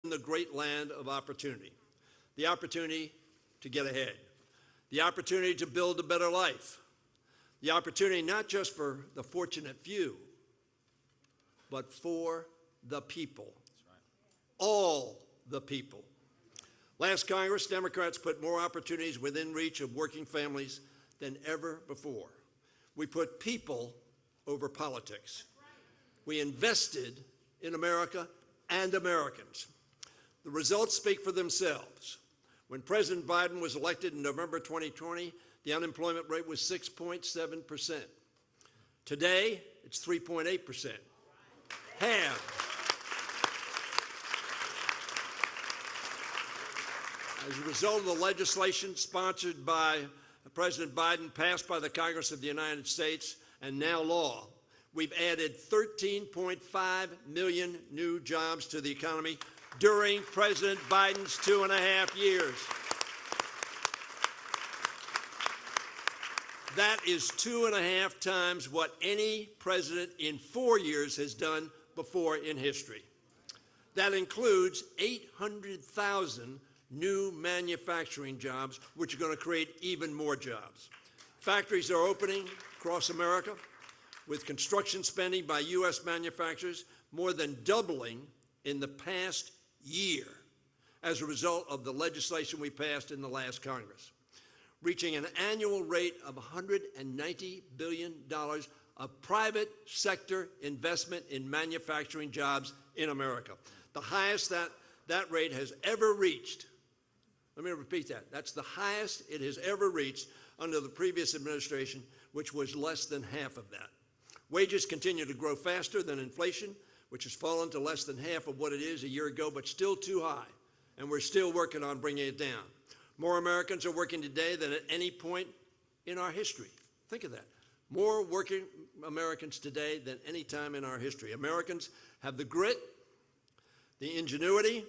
the great land of opportunity, the opportunity to get ahead, the opportunity to build a better life, the opportunity not just for the fortunate few, but for the people. That's right. All the people. Last Congress, Democrats put more opportunities within reach of working families than ever before. We put people over politics. We invested in America and Americans. The results speak for themselves. When President Biden was elected in November 2020, the unemployment rate was 6.7%. Today, it's 3.8%. Half. As a result of the legislation sponsored by President Biden, passed by the Congress of the United States, and now law, we've added 13.5 million new jobs to the economy during President Biden's 2.5 years. That is 2.5 times what any president in 4 years has done before in history. That includes 800,000 new manufacturing jobs, which are going to create even more jobs. Factories are opening across America, with construction spending by U.S. manufacturers more than doubling in the past year as a result of the legislation we passed in the last Congress, reaching an annual rate of $190 billion of private sector investment in manufacturing jobs in America, the highest that rate has ever reached. Let me repeat that. That's the highest it has ever reached under the previous administration, which was less than half of that. Wages continue to grow faster than inflation, which has fallen to less than half of what it is a year ago, but still too high, and we're still working on bringing it down. More Americans are working today than at any point in our history. Think of that. More working Americans today than any time in our history. Americans have the grit, the ingenuity,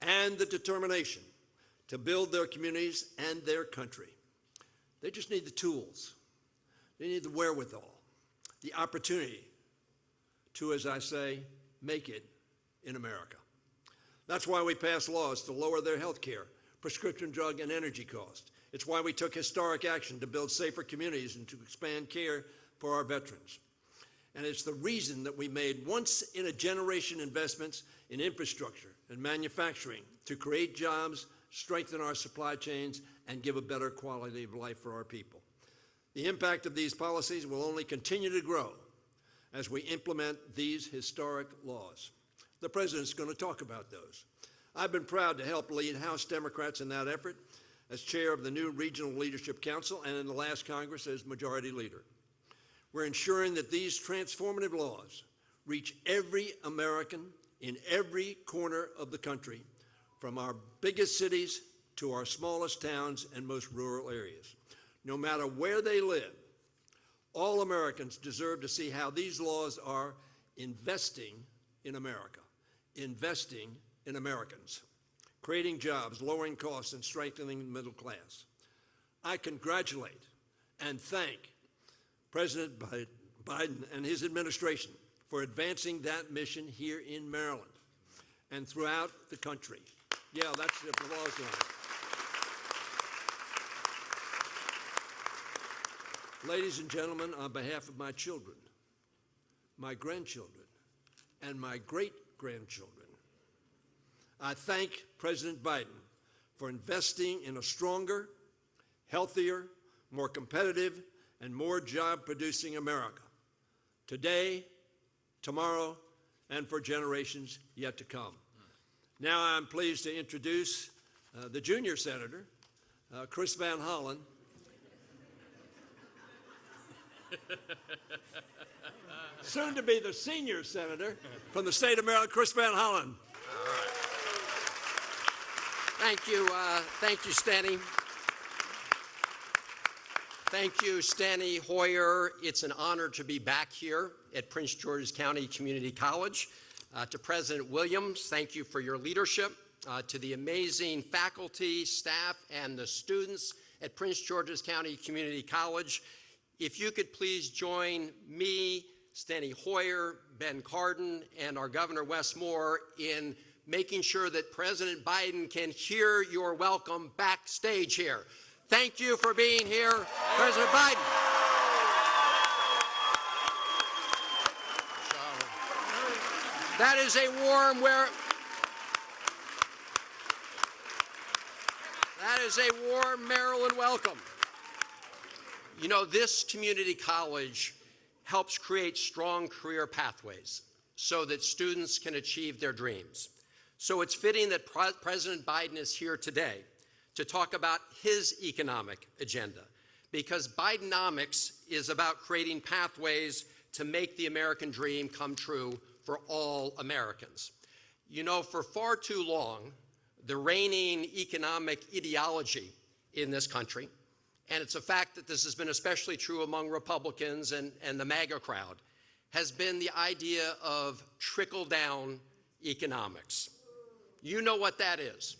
and the determination to build their communities and their country. They just need the tools. They need the wherewithal, the opportunity to, as I say, make it in America. That's why we passed laws to lower their health care, prescription drug, and energy costs. It's why we took historic action to build safer communities and to expand care for our veterans. And it's the reason that we made once-in-a-generation investments in infrastructure and manufacturing to create jobs, strengthen our supply chains, and give a better quality of life for our people. The impact of these policies will only continue to grow as we implement these historic laws. The President's going to talk about those. I've been proud to help lead House Democrats in that effort as chair of the new Regional Leadership Council and in the last Congress as Majority Leader. We're ensuring that these transformative laws reach every American in every corner of the country, from our biggest cities to our smallest towns and most rural areas. No matter where they live, all Americans deserve to see how these laws are investing in America, investing in Americans, creating jobs, lowering costs, and strengthening the middle class. I congratulate and thank President Biden and his administration for advancing that mission here in Maryland and throughout the country. Yeah, that's the applause line. Ladies and gentlemen, on behalf of my children, my grandchildren, and my great-grandchildren, I thank President Biden for investing in a stronger, healthier, more competitive, and more job-producing America, today, tomorrow, and for generations yet to come. Now I'm pleased to introduce the junior senator, Chris Van Hollen. Soon to be the senior senator from the state of Maryland, Chris Van Hollen. All right. Thank you, Steny. Thank you, Steny Hoyer. It's an honor to be back here at Prince George's County Community College. To President Williams, thank you for your leadership. To the amazing faculty, staff, and the students at Prince George's County Community College, if you could please join me, Steny Hoyer, Ben Cardin, and our Governor Wes Moore in making sure that President Biden can hear your welcome backstage here. Thank you for being here, President Biden. That is a warm Maryland welcome. You know, this community college helps create strong career pathways so that students can achieve their dreams. So it's fitting that President Biden is here today to talk about his economic agenda, because Bidenomics is about creating pathways to make the American dream come true for all Americans. You know, for far too long, the reigning economic ideology in this country, and it's a fact that this has been especially true among Republicans and the MAGA crowd, has been the idea of trickle-down economics. You know what that is.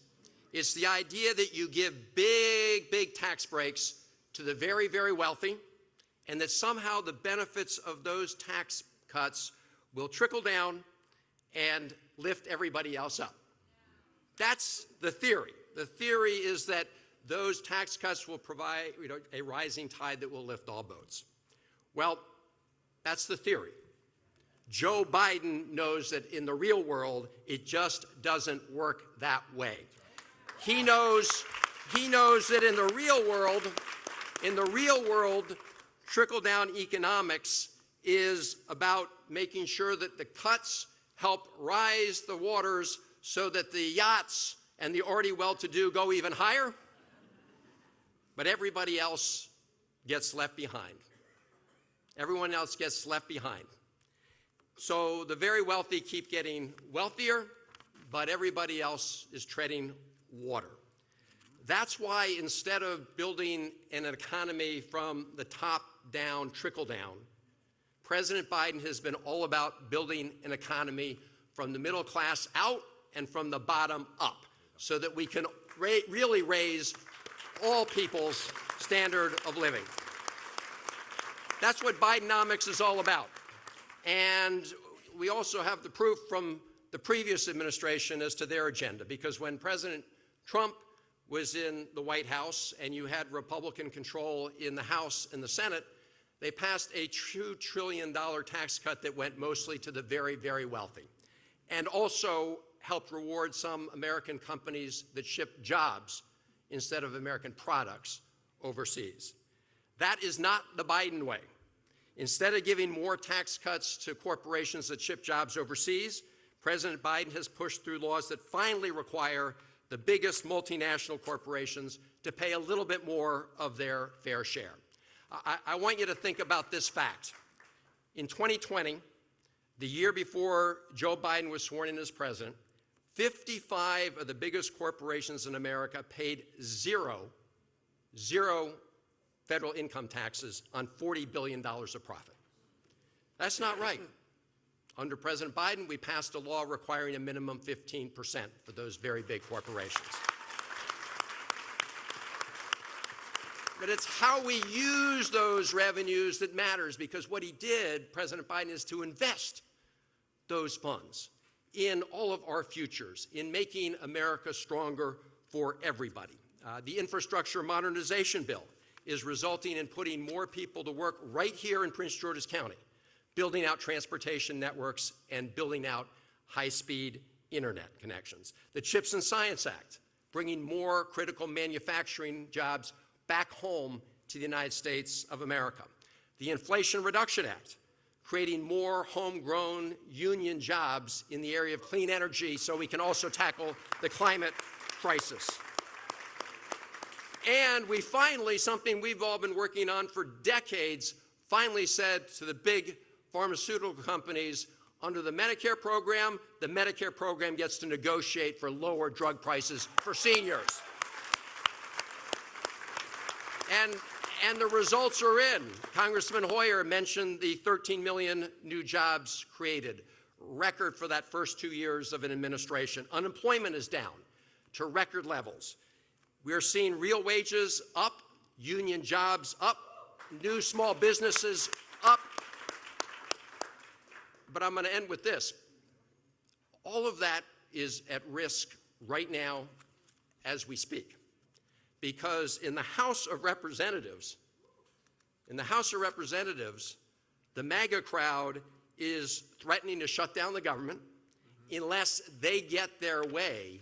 It's the idea that you give big tax breaks to the very, very wealthy, and that somehow the benefits of those tax cuts will trickle down and lift everybody else up. That's the theory. The theory is that those tax cuts will provide, a rising tide that will lift all boats. Well, that's the theory. Joe Biden knows that in the real world, it just doesn't work that way. He knows that in the real world, trickle-down economics is about making sure that the cuts help rise the waters so that the yachts and the already well-to-do go even higher, but everybody else gets left behind. Everyone else gets left behind. So the very wealthy keep getting wealthier, but everybody else is treading water. That's why instead of building an economy from the top down, trickle down, President Biden has been all about building an economy from the middle class out and from the bottom up, so that we can really raise all people's standard of living. That's what Bidenomics is all about. And we also have the proof from the previous administration as to their agenda, because when President Trump was in the White House and you had Republican control in the House and the Senate, they passed a $2 trillion tax cut that went mostly to the very, very wealthy, and also helped reward some American companies that ship jobs instead of American products overseas. That is not the Biden way. Instead of giving more tax cuts to corporations that ship jobs overseas, President Biden has pushed through laws that finally require the biggest multinational corporations to pay a little bit more of their fair share. I want you to think about this fact. In 2020, the year before Joe Biden was sworn in as president, 55 of the biggest corporations in America paid zero federal income taxes on $40 billion of profit. That's not right. Under President Biden, we passed a law requiring a minimum 15% for those very big corporations. But it's how we use those revenues that matters, because what he did, President Biden, is to invest those funds in all of our futures, in making America stronger for everybody. The infrastructure modernization bill is resulting in putting more people to work right here in Prince George's County, building out transportation networks and building out high-speed internet connections. The CHIPS and Science Act, bringing more critical manufacturing jobs back home to the United States of America. The Inflation Reduction Act, creating more homegrown union jobs in the area of clean energy so we can also tackle the climate crisis. And we finally, something we've all been working on for decades, finally said to the big pharmaceutical companies, under the Medicare program gets to negotiate for lower drug prices for seniors. And the results are in. Congressman Hoyer mentioned the 13 million new jobs created, record for that first 2 years of an administration. Unemployment is down to record levels. We are seeing real wages up, union jobs up, new small businesses up. But I'm going to end with this. All of that is at risk right now as we speak. Because in the House of Representatives, the MAGA crowd is threatening to shut down the government unless they get their way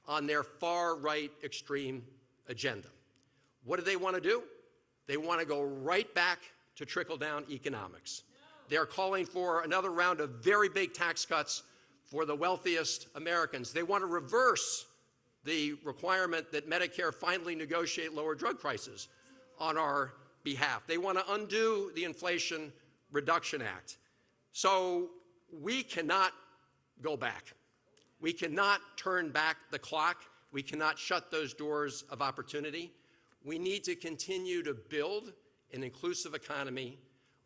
on their far-right extreme agenda. What do they want to do? They want to go right back to trickle-down economics. They're calling for another round of very big tax cuts for the wealthiest Americans. They want to reverse the requirement that Medicare finally negotiate lower drug prices on our behalf. They want to undo the Inflation Reduction Act. So we cannot go back. We cannot turn back the clock. We cannot shut those doors of opportunity. We need to continue to build an inclusive economy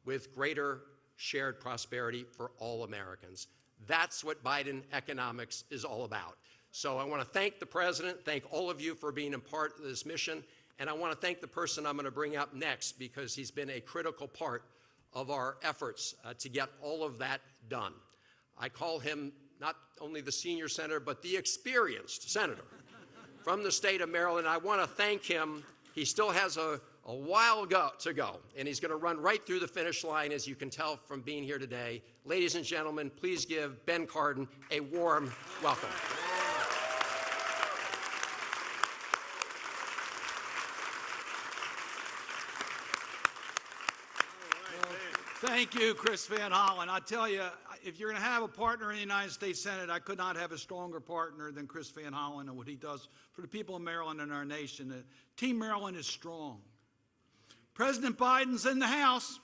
with greater shared prosperity for all Americans. That's what Biden economics is all about. So I want to thank the President, thank all of you for being a part of this mission, and I want to thank the person I'm going to bring up next because he's been a critical part of our efforts to get all of that done. I call him not only the senior senator, but the experienced senator from the state of Maryland. I want to thank him. He still has a while to go, and he's going to run right through the finish line, as you can tell from being here today. Ladies and gentlemen, please give Ben Cardin a warm welcome. Thank you, Chris Van Hollen. I tell you, if you're going to have a partner in the United States Senate, I could not have a stronger partner than Chris Van Hollen and what he does for the people of Maryland and our nation. Team Maryland is strong. President Biden's in the House.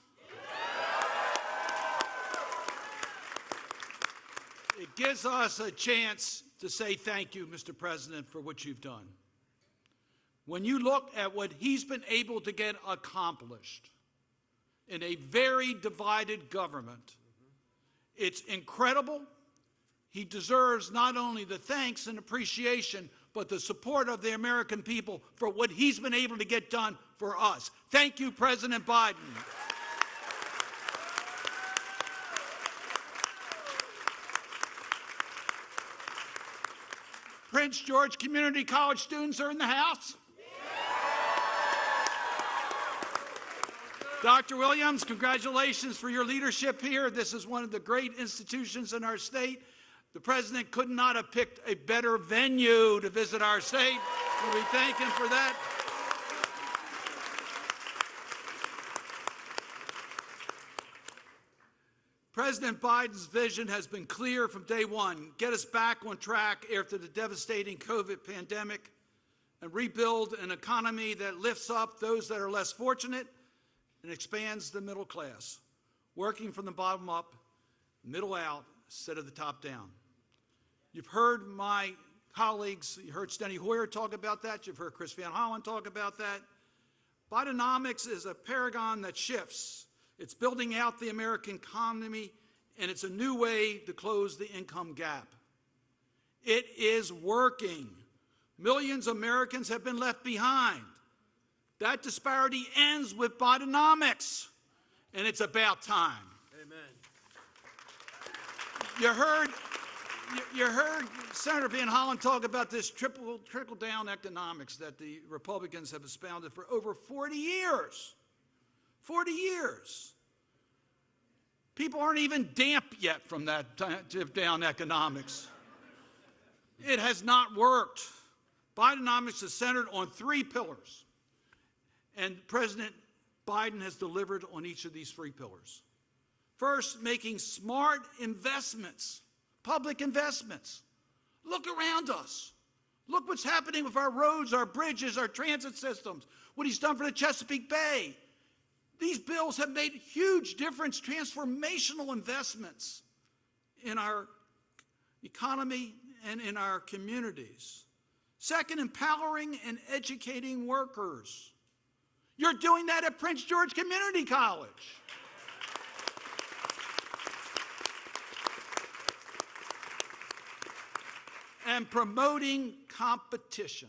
It gives us a chance to say thank you, Mr. President, for what you've done. When you look at what he's been able to get accomplished in a very divided government, it's incredible. He deserves not only the thanks and appreciation, but the support of the American people for what he's been able to get done for us. Thank you, President Biden. Prince George Community College students are in the House. Dr. Williams, congratulations for your leadership here. This is one of the great institutions in our state. The President could not have picked a better venue to visit our state, and we thank him for that. President Biden's vision has been clear from day one: get us back on track after the devastating COVID pandemic and rebuild an economy that lifts up those that are less fortunate and expands the middle class, working from the bottom up, middle out, instead of the top down. You've heard my colleagues, you heard Steny Hoyer talk about that, you've heard Chris Van Hollen talk about that. Bidenomics is a paragon that shifts. It's building out the American economy, and it's a new way to close the income gap. It is working. Millions of Americans have been left behind. That disparity ends with Bidenomics, and it's about time. Amen. You heard Senator Van Hollen talk about this trickle-down economics that the Republicans have espoused for over 40 years. 40 years. People aren't even damp yet from that down economics. It has not worked. Bidenomics is centered on 3 pillars. And President Biden has delivered on each of these 3 pillars. First, making smart investments, public investments. Look around us. Look what's happening with our roads, our bridges, our transit systems, what he's done for the Chesapeake Bay. These bills have made huge difference, transformational investments in our economy and in our communities. Second, empowering and educating workers. You're doing that at Prince George Community College. And promoting competition.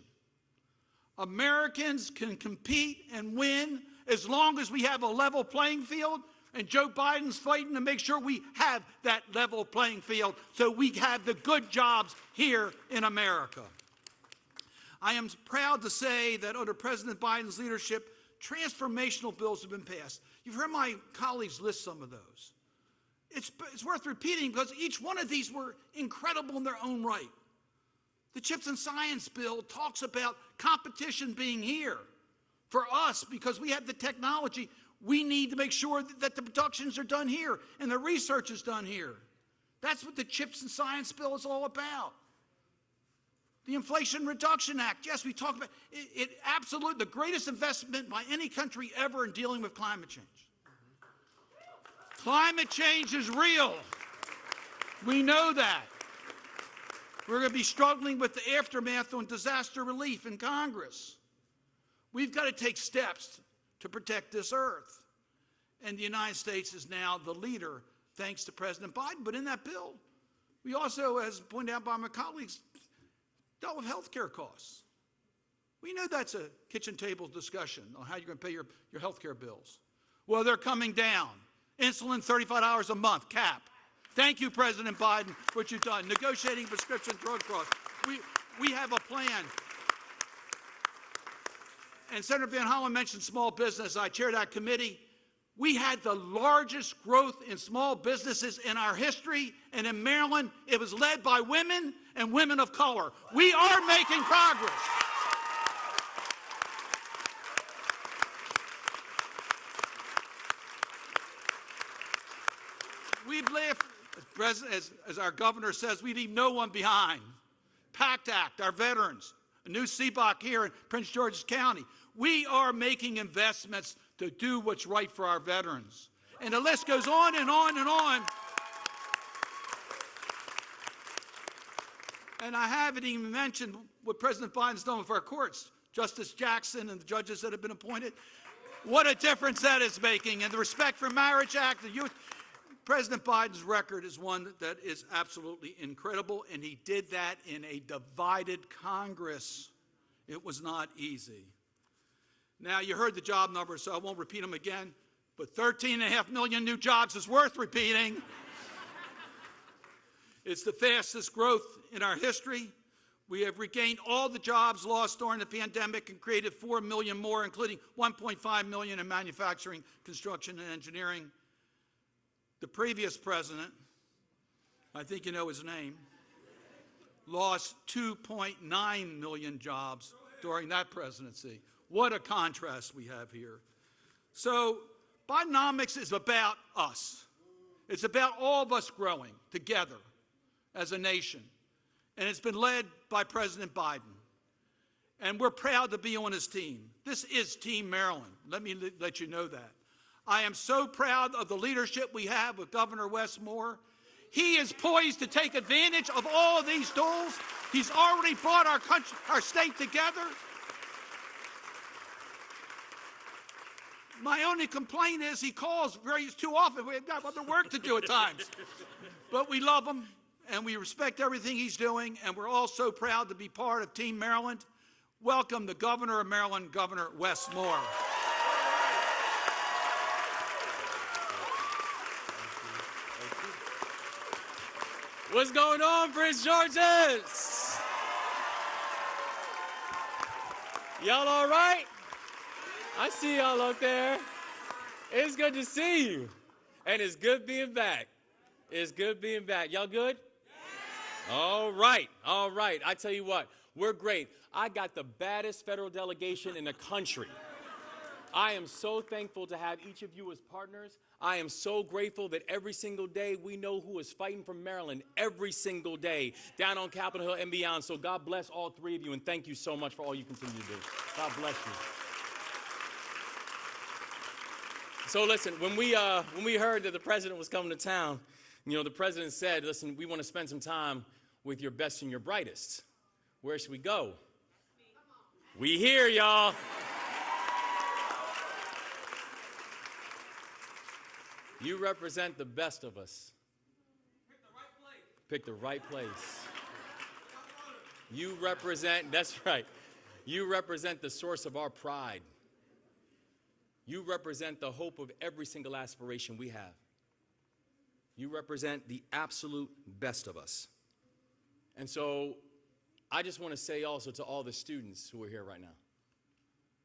Americans can compete and win as long as we have a level playing field. And Joe Biden's fighting to make sure we have that level playing field so we have the good jobs here in America. I am proud to say that under President Biden's leadership, transformational bills have been passed. You've heard my colleagues list some of those. It's worth repeating because each one of these were incredible in their own right. The CHIPS and Science Bill talks about competition being here for us because we have the technology. We need to make sure that the productions are done here and the research is done here. That's what the CHIPS and Science Bill is all about. The Inflation Reduction Act, yes, we talk about it absolutely the greatest investment by any country ever in dealing with climate change. Climate change is real. We know that. We're going to be struggling with the aftermath on disaster relief in Congress. We've got to take steps to protect this earth. And the United States is now the leader, thanks to President Biden. But in that bill, we also, as pointed out by my colleagues, dealt with health care costs. We know that's a kitchen table discussion on how you're going to pay your health care bills. Well, they're coming down. Insulin, $35 a month, cap. Thank you, President Biden, for what you've done. Negotiating prescription drug costs. We have a plan. And Senator Van Hollen mentioned small business. I chair that committee. We had the largest growth in small businesses in our history, and in Maryland, it was led by women and women of color. We are making progress. We've left, as our governor says, we leave no one behind. PACT Act, our veterans, a new CBOC here in Prince George's County. We are making investments to do what's right for our veterans. And the list goes on and on and on. And I haven't even mentioned what President Biden's done with our courts. Justice Jackson and the judges that have been appointed. What a difference that is making. And the Respect for Marriage Act, the youth. President Biden's record is one that is absolutely incredible, and he did that in a divided Congress. It was not easy. Now, you heard the job numbers, so I won't repeat them again, but 13.5 million new jobs is worth repeating. It's the fastest growth in our history. We have regained all the jobs lost during the pandemic and created 4 million more, including 1.5 million in manufacturing, construction, and engineering. The previous president, I think you know his name, lost 2.9 million jobs during that presidency. What a contrast we have here. So Bidenomics is about us. It's about all of us growing together as a nation. And it's been led by President Biden. And we're proud to be on his team. This is Team Maryland. Let me let you know that. I am so proud of the leadership we have with Governor Wes Moore. He is poised to take advantage of all of these tools. He's already brought our state together. My only complaint is he calls too often. We've got other work to do at times. But we love him, and we respect everything he's doing, and we're all so proud to be part of Team Maryland. Welcome the Governor of Maryland, Governor Wes Moore. What's going on, Prince George's? Y'all all right? I see y'all up there. It's good to see you. And it's good being back. It's good being back. Y'all good? Yeah. All right. I tell you what, we're great. I got the baddest federal delegation in the country. I am so thankful to have each of you as partners. I am so grateful that every single day we know who is fighting for Maryland every single day down on Capitol Hill and beyond. So God bless all three of you, and thank you so much for all you continue to do. God bless you. So listen, when we heard that the president was coming to town, the president said, listen, we want to spend some time with your best and your brightest. Where should we go? We here, y'all. You represent the best of us. Pick the right place. You represent, that's right. You represent the source of our pride. You represent the hope of every single aspiration we have. You represent the absolute best of us. And so I just want to say also to all the students who are here right now,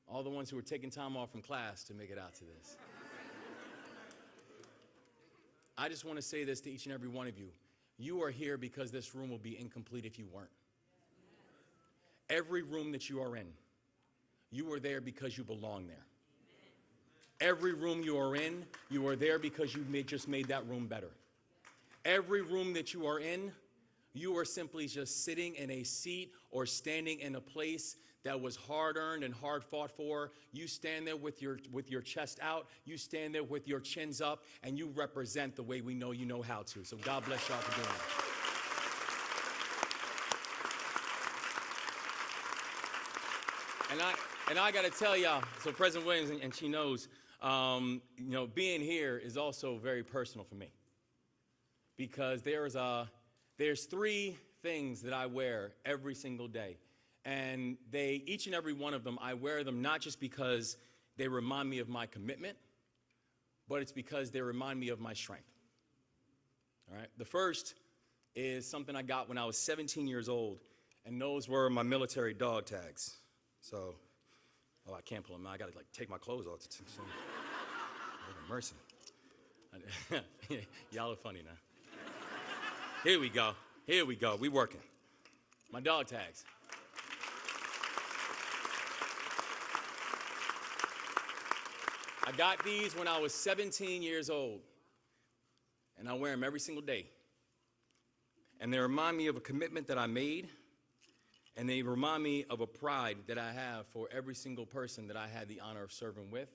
all the ones who are taking time off from class to make it out to this. I just want to say this to each and every one of you. You are here because this room will be incomplete if you weren't. Every room that you are in, you are there because you belong there. Every room you are in, you are there because you just made that room better. Every room that you are in, you are simply just sitting in a seat or standing in a place that was hard-earned and hard fought for. You stand there with your chest out. You stand there with your chins up, and you represent the way we know you know how to. So God bless y'all for doing that. And I got to tell y'all, so President Williams, and she knows, being here is also very personal for me, because there's three things that I wear every single day, and each and every one of them, I wear them not just because they remind me of my commitment, but it's because they remind me of my strength. All right. The first is something I got when I was 17 years old, and those were my military dog tags. So. Oh, I can't pull them out. I got to take my clothes off. Mercy. Y'all are funny now. Here we go. We working. My dog tags. I got these when I was 17 years old, and I wear them every single day. And they remind me of a commitment that I made. And they remind me of a pride that I have for every single person that I had the honor of serving with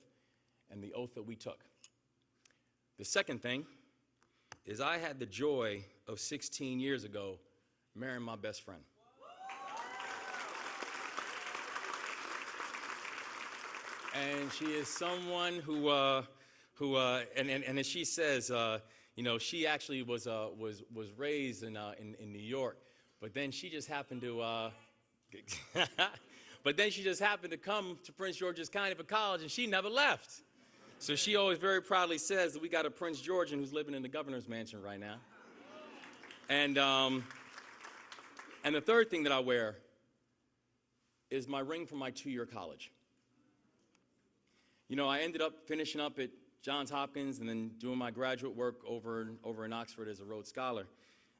and the oath that we took. The second thing is I had the joy of 16 years ago marrying my best friend. And she is someone who as she says, she actually was raised in New York, but then she just happened to come to Prince George's County for college, and she never left. So she always very proudly says that we got a Prince Georgian who's living in the governor's mansion right now. And the third thing that I wear is my ring from my 2-year college. I ended up finishing up at Johns Hopkins and then doing my graduate work over in Oxford as a Rhodes Scholar.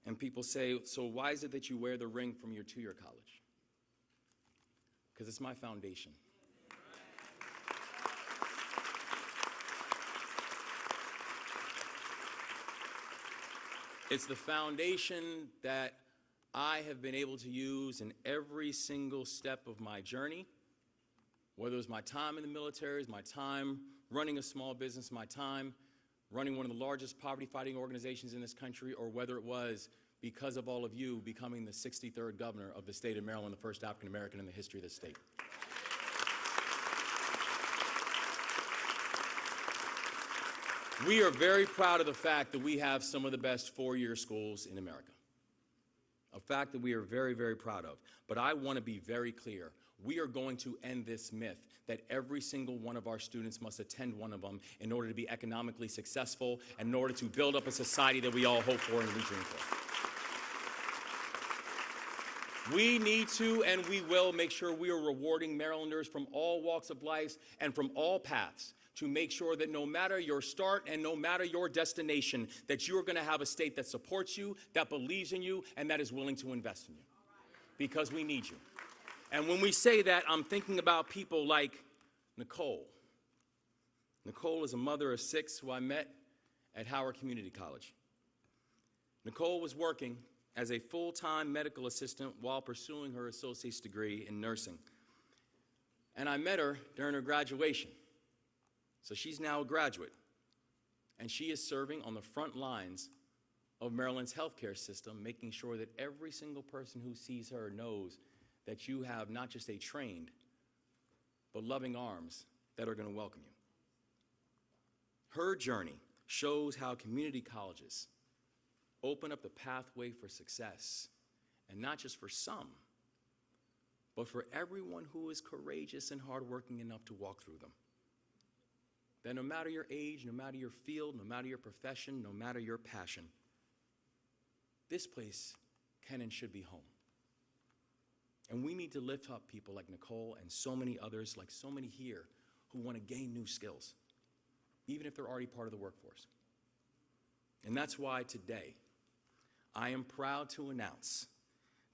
And people say, so why is it that you wear the ring from your 2-year college? Because it's my foundation. It's the foundation that I have been able to use in every single step of my journey, whether it was my time in the military, my time running a small business, my time running one of the largest poverty-fighting organizations in this country, or whether it was because of all of you becoming the 63rd governor of the state of Maryland, the first African-American in the history of the state. We are very proud of the fact that we have some of the best 4-year schools in America. A fact that we are very, very proud of. But I want to be very clear. We are going to end this myth that every single one of our students must attend one of them in order to be economically successful and in order to build up a society that we all hope for and we dream for. We need to and we will make sure we are rewarding Marylanders from all walks of life and from all paths to make sure that no matter your start and no matter your destination, that you are going to have a state that supports you, that believes in you, and that is willing to invest in you. Because we need you. And when we say that, I'm thinking about people like Nicole. Nicole is a mother of 6 who I met at Howard Community College. Nicole was working as a full-time medical assistant while pursuing her associate's degree in nursing. And I met her during her graduation. So she's now a graduate. And she is serving on the front lines of Maryland's healthcare system, making sure that every single person who sees her knows that you have not just a trained, but loving arms that are going to welcome you. Her journey shows how community colleges open up the pathway for success, and not just for some, but for everyone who is courageous and hardworking enough to walk through them. that no matter your age, no matter your field, no matter your profession, no matter your passion, this place can and should be home. And we need to lift up people like Nicole and so many others, like so many here, who want to gain new skills, even if they're already part of the workforce. And that's why today, I am proud to announce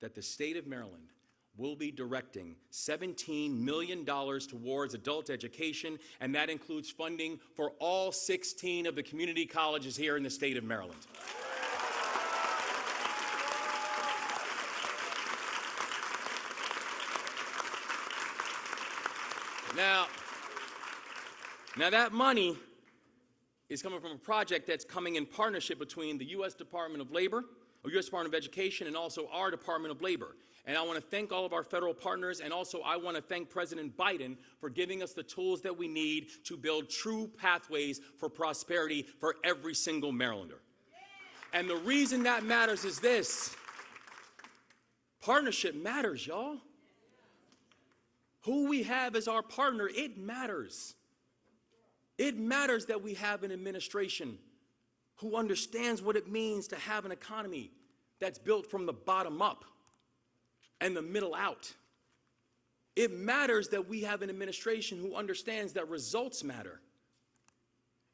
that the state of Maryland will be directing $17 million towards adult education, and that includes funding for all 16 of the community colleges here in the state of Maryland. Now that money is coming from a project that's coming in partnership between the U.S. Department of Labor, or U.S. Department of Education, and also our Department of Labor. And I want to thank all of our federal partners, and also I want to thank President Biden for giving us the tools that we need to build true pathways for prosperity for every single Marylander. And the reason that matters is this: partnership matters, y'all. Who we have as our partner, it matters. It matters that we have an administration who understands what it means to have an economy that's built from the bottom up and the middle out. It matters that we have an administration who understands that results matter,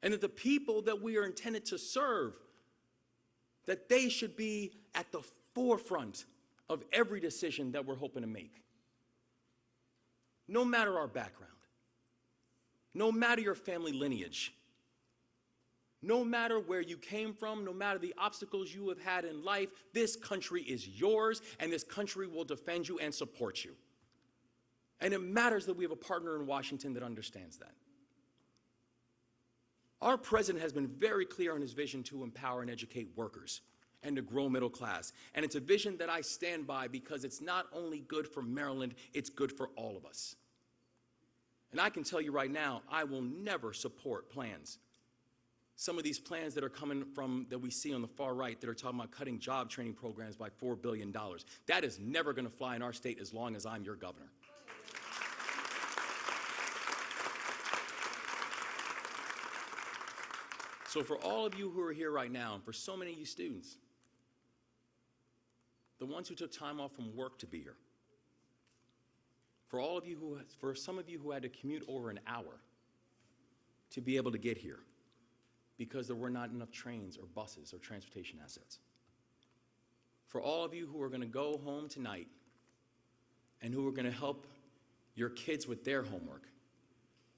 and that the people that we are intended to serve, that they should be at the forefront of every decision that we're hoping to make. No matter our background, no matter your family lineage, no matter where you came from, no matter the obstacles you have had in life, this country is yours, and this country will defend you and support you. And it matters that we have a partner in Washington that understands that. Our president has been very clear on his vision to empower and educate workers and to grow middle class. And it's a vision that I stand by, because it's not only good for Maryland, it's good for all of us. And I can tell you right now, I will never support plans. Some of these plans that are coming from, that we see on the far right, that are talking about cutting job training programs by $4 billion. That is never going to fly in our state as long as I'm your governor. So for all of you who are here right now, and for so many of you students, the ones who took time off from work to be here, for some of you who had to commute over an hour to be able to get here because there were not enough trains or buses or transportation assets. For all of you who are going to go home tonight and who are going to help your kids with their homework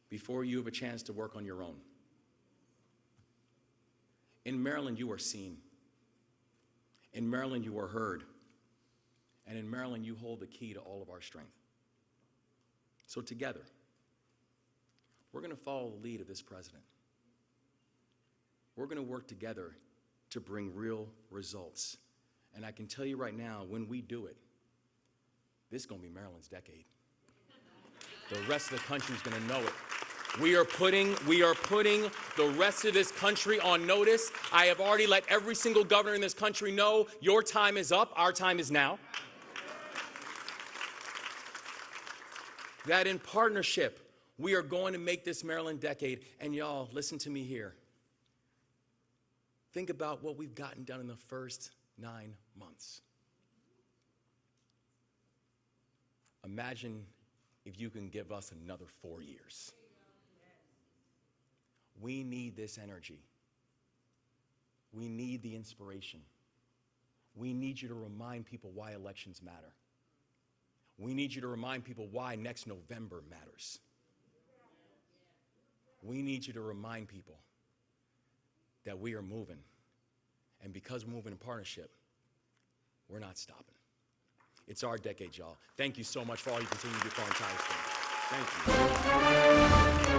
before you have a chance to work on your own. In Maryland, you are seen. In Maryland, you are heard. And in Maryland, you hold the key to all of our strength. So together, we're going to follow the lead of this president. We're going to work together to bring real results. And I can tell you right now, when we do it, this is going to be Maryland's decade. The rest of the country is going to know it. We are putting the rest of this country on notice. I have already let every single governor in this country know your time is up, our time is now. That in partnership, we are going to make this Maryland decade. And y'all, listen to me here. Think about what we've gotten done in the first 9 months. Imagine if you can give us another 4 years. We need this energy. We need the inspiration. We need you to remind people why elections matter. We need you to remind people why next November matters. We need you to remind people that we are moving. And because we're moving in partnership, we're not stopping. It's our decade, y'all. Thank you so much for all you continue to do for our entire state. Thank you.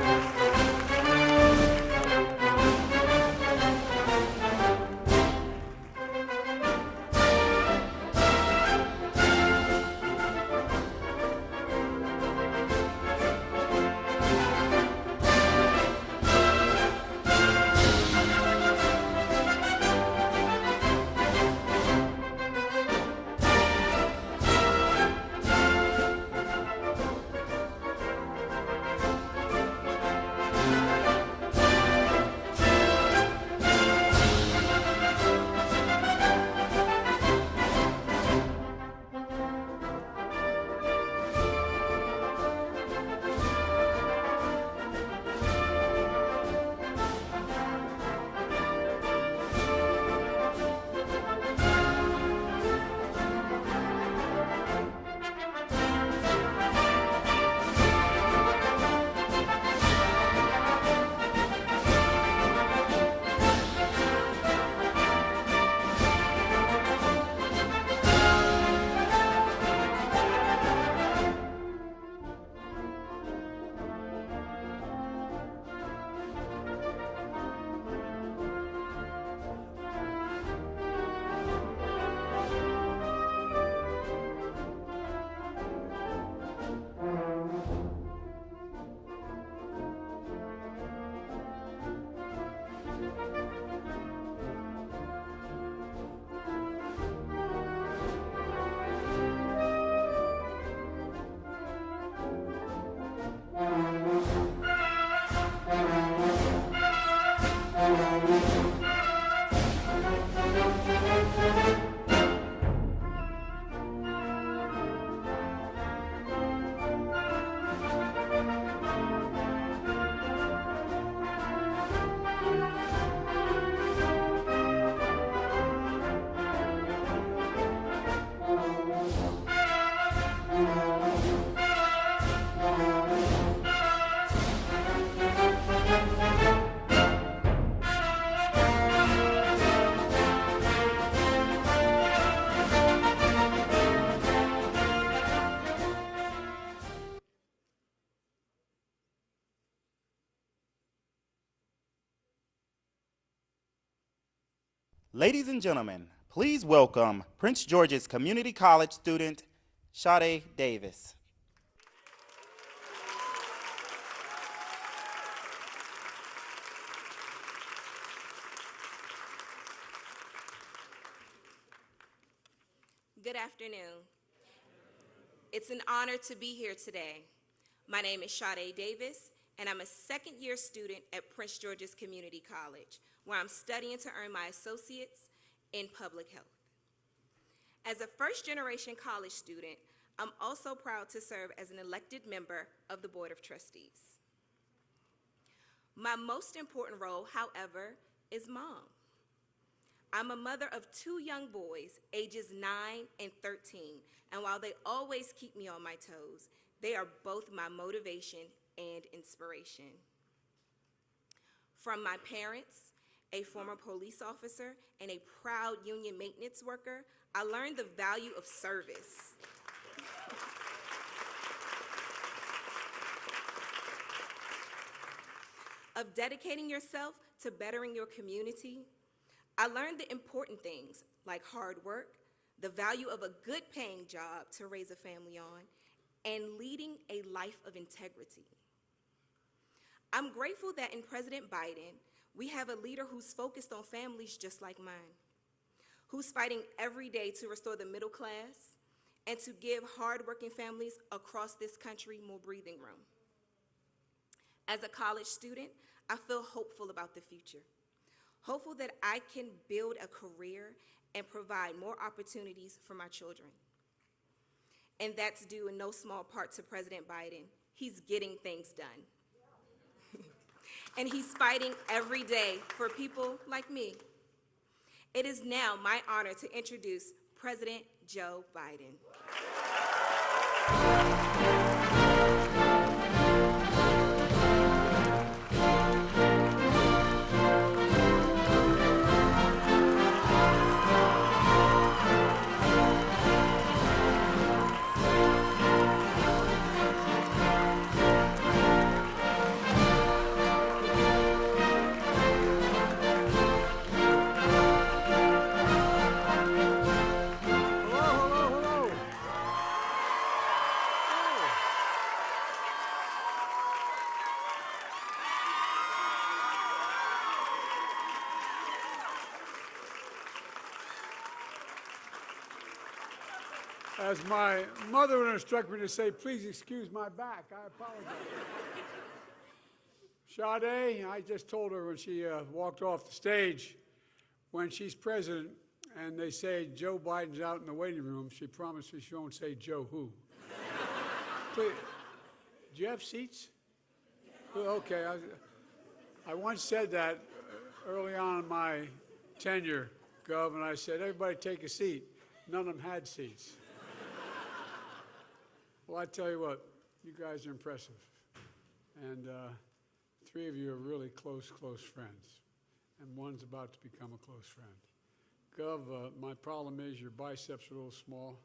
Ladies and gentlemen, please welcome Prince George's Community College student, Sade Davis. Good afternoon. It's an honor to be here today. My name is Sade Davis, and I'm a second-year student at Prince George's Community College, where I'm studying to earn my associates in public health. As a first-generation college student, I'm also proud to serve as an elected member of the Board of Trustees. My most important role, however, is mom. I'm a mother of 2 young boys, ages 9 and 13, and while they always keep me on my toes, they are both my motivation and inspiration. From my parents, a former police officer, and a proud union maintenance worker, I learned the value of service. Of dedicating yourself to bettering your community. I learned the important things like hard work, the value of a good paying job to raise a family on, and leading a life of integrity. I'm grateful that in President Biden, we have a leader who's focused on families just like mine, who's fighting every day to restore the middle class and to give hardworking families across this country more breathing room. As a college student, I feel hopeful about the future. Hopeful that I can build a career and provide more opportunities for my children. And that's due in no small part to President Biden. He's getting things done. And he's fighting every day for people like me. It is now my honor to introduce President Joe Biden. As my mother would instruct me to say, please excuse my back. I apologize. Sade, I just told her when she walked off the stage, when she's president and they say Joe Biden's out in the waiting room, she promised me she won't say Joe who. Please, do you have seats? Okay. I once said that early on in my tenure, Gov, and I said, everybody take a seat. None of them had seats. Well, I tell you what, you guys are impressive. And 3 of you are really close friends. And one's about to become a close friend. Gov, my problem is your biceps are a little small.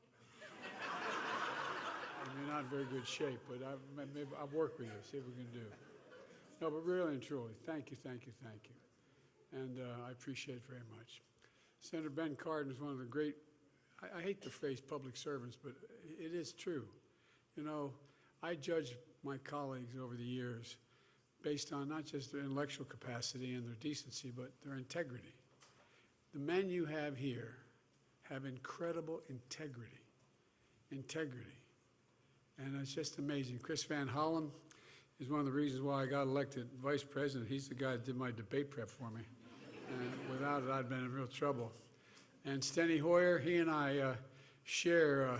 And you're not in very good shape, but maybe I'll work with you, see what we can do. No, but really and truly, thank you. And I appreciate it very much. Senator Ben Cardin is one of the great, I hate the phrase public servants, but it is true. You know, I judge my colleagues over the years based on not just their intellectual capacity and their decency, but their integrity. The men you have here have incredible integrity. And it's just amazing. Chris Van Hollen is one of the reasons why I got elected vice president. He's the guy that did my debate prep for me. And without it, I'd been in real trouble. And Steny Hoyer, he and I share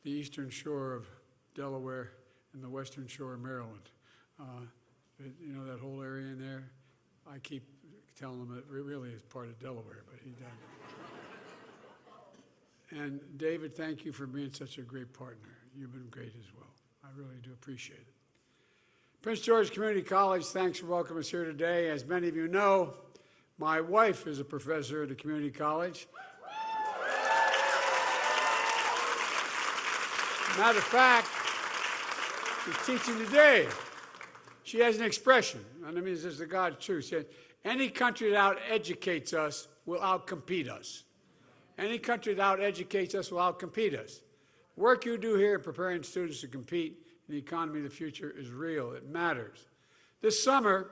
the eastern shore of Delaware and the western shore of Maryland. You know that whole area in there? I keep telling him it really is part of Delaware, but he doesn't. And David, thank you for being such a great partner. You've been great as well. I really do appreciate it. Prince George Community College, thanks for welcoming us here today. As many of you know, my wife is a professor at the community college. Matter of fact, she's teaching today. She has an expression, and I mean, this is the God's truth. She said, any country that out-educates us will outcompete us. Any country that out-educates us will outcompete us. The work you do here in preparing students to compete in the economy of the future is real. It matters. This summer,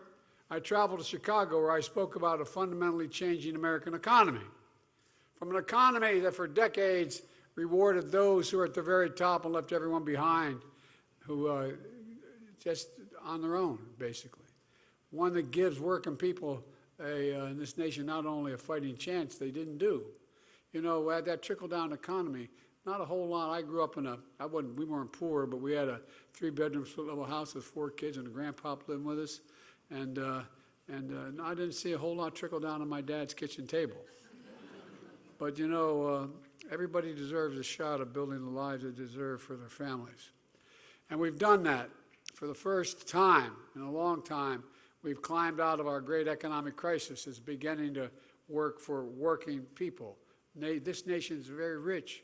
I traveled to Chicago where I spoke about a fundamentally changing American economy. From an economy that for decades rewarded those who are at the very top and left everyone behind, who just on their own, basically. One that gives working people in this nation not only a fighting chance, they didn't do. You know, that trickle-down economy, not a whole lot. I grew up in we weren't poor, but we had a 3-bedroom split-level house with 4 kids and a grandpa living with us. And I didn't see a whole lot trickle down on my dad's kitchen table. But, you know, everybody deserves a shot at building the lives they deserve for their families. And we've done that for the first time in a long time. We've climbed out of our great economic crisis. It's beginning to work for working people. This nation is very rich.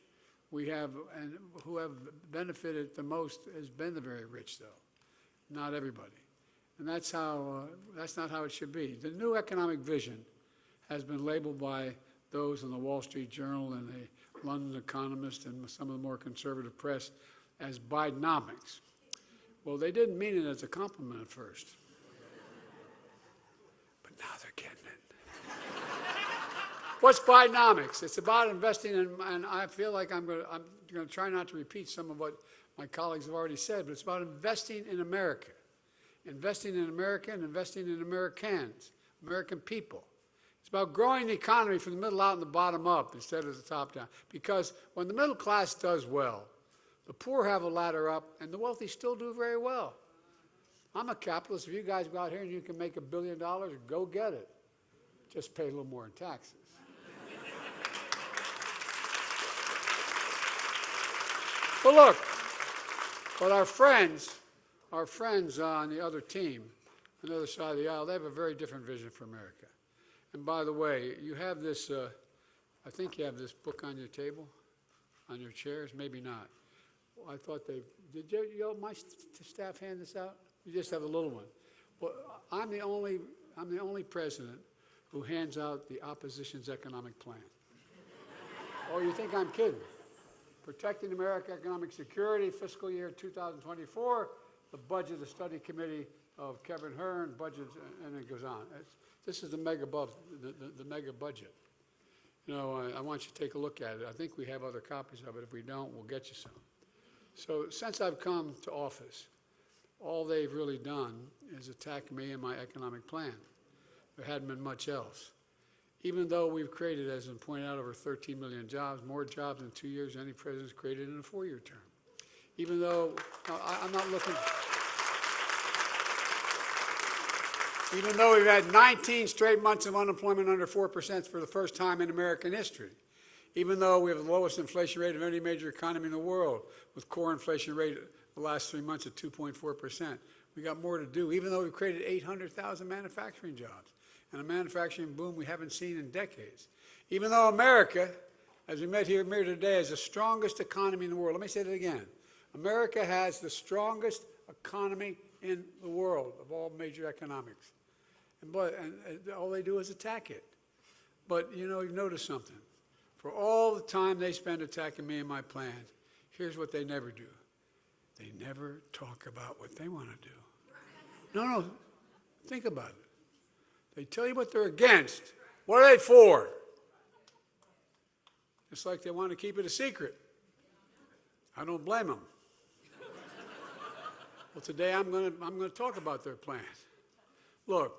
And who have benefited the most has been the very rich, though, not everybody. And that's not how it should be. The new economic vision has been labeled by those in the Wall Street Journal and the London Economist and some of the more conservative press as Bidenomics. Well, they didn't mean it as a compliment at first. But now they're getting it. What's Bidenomics? It's about investing in, and I feel like I'm going to try not to repeat some of what my colleagues have already said, but it's about investing in America. Investing in America and investing in Americans, American people. It's about growing the economy from the middle out and the bottom up instead of the top down. Because when the middle class does well, the poor have a ladder up, and the wealthy still do very well. I'm a capitalist. If you guys go out here and you can make $1 billion, go get it. Just pay a little more in taxes. But look, but our friends on the other team, on the other side of the aisle, they have a very different vision for America. And by the way, you have this, I think you have this book on your table, on your chairs, maybe not. Well, I thought did my staff hand this out? You just have a little one. Well, I'm the only president who hands out the opposition's economic plan. Oh, you think I'm kidding? Protecting American Economic Security, fiscal year 2024, the budget, the study committee of Kevin Hearn, budget, and it goes on. This is the mega budget. You know, I want you to take a look at it. I think we have other copies of it. If we don't, we'll get you some. So since I've come to office, all they've really done is attack me and my economic plan. There hadn't been much else. Even though we've created, as I pointed out, over 13 million jobs, more jobs in 2 years than any president's created in a 4-year term. Even though, I'm not looking, even though we've had 19 straight months of unemployment under 4% for the first time in American history. Even though we have the lowest inflation rate of any major economy in the world, with core inflation rate the last 3 months at 2.4%. We got more to do, even though we've created 800,000 manufacturing jobs and a manufacturing boom we haven't seen in decades. Even though America, as we met here today, has the strongest economy in the world. Let me say that again. America has the strongest economy in the world of all major economics. And all they do is attack it. But, you know, you've noticed something. For all the time they spend attacking me and my plan, here's what they never do. They never talk about what they want to do. No, think about it. They tell you what they're against. What are they for? It's like they want to keep it a secret. I don't blame them. Well, today I'm going to talk about their plan. Look,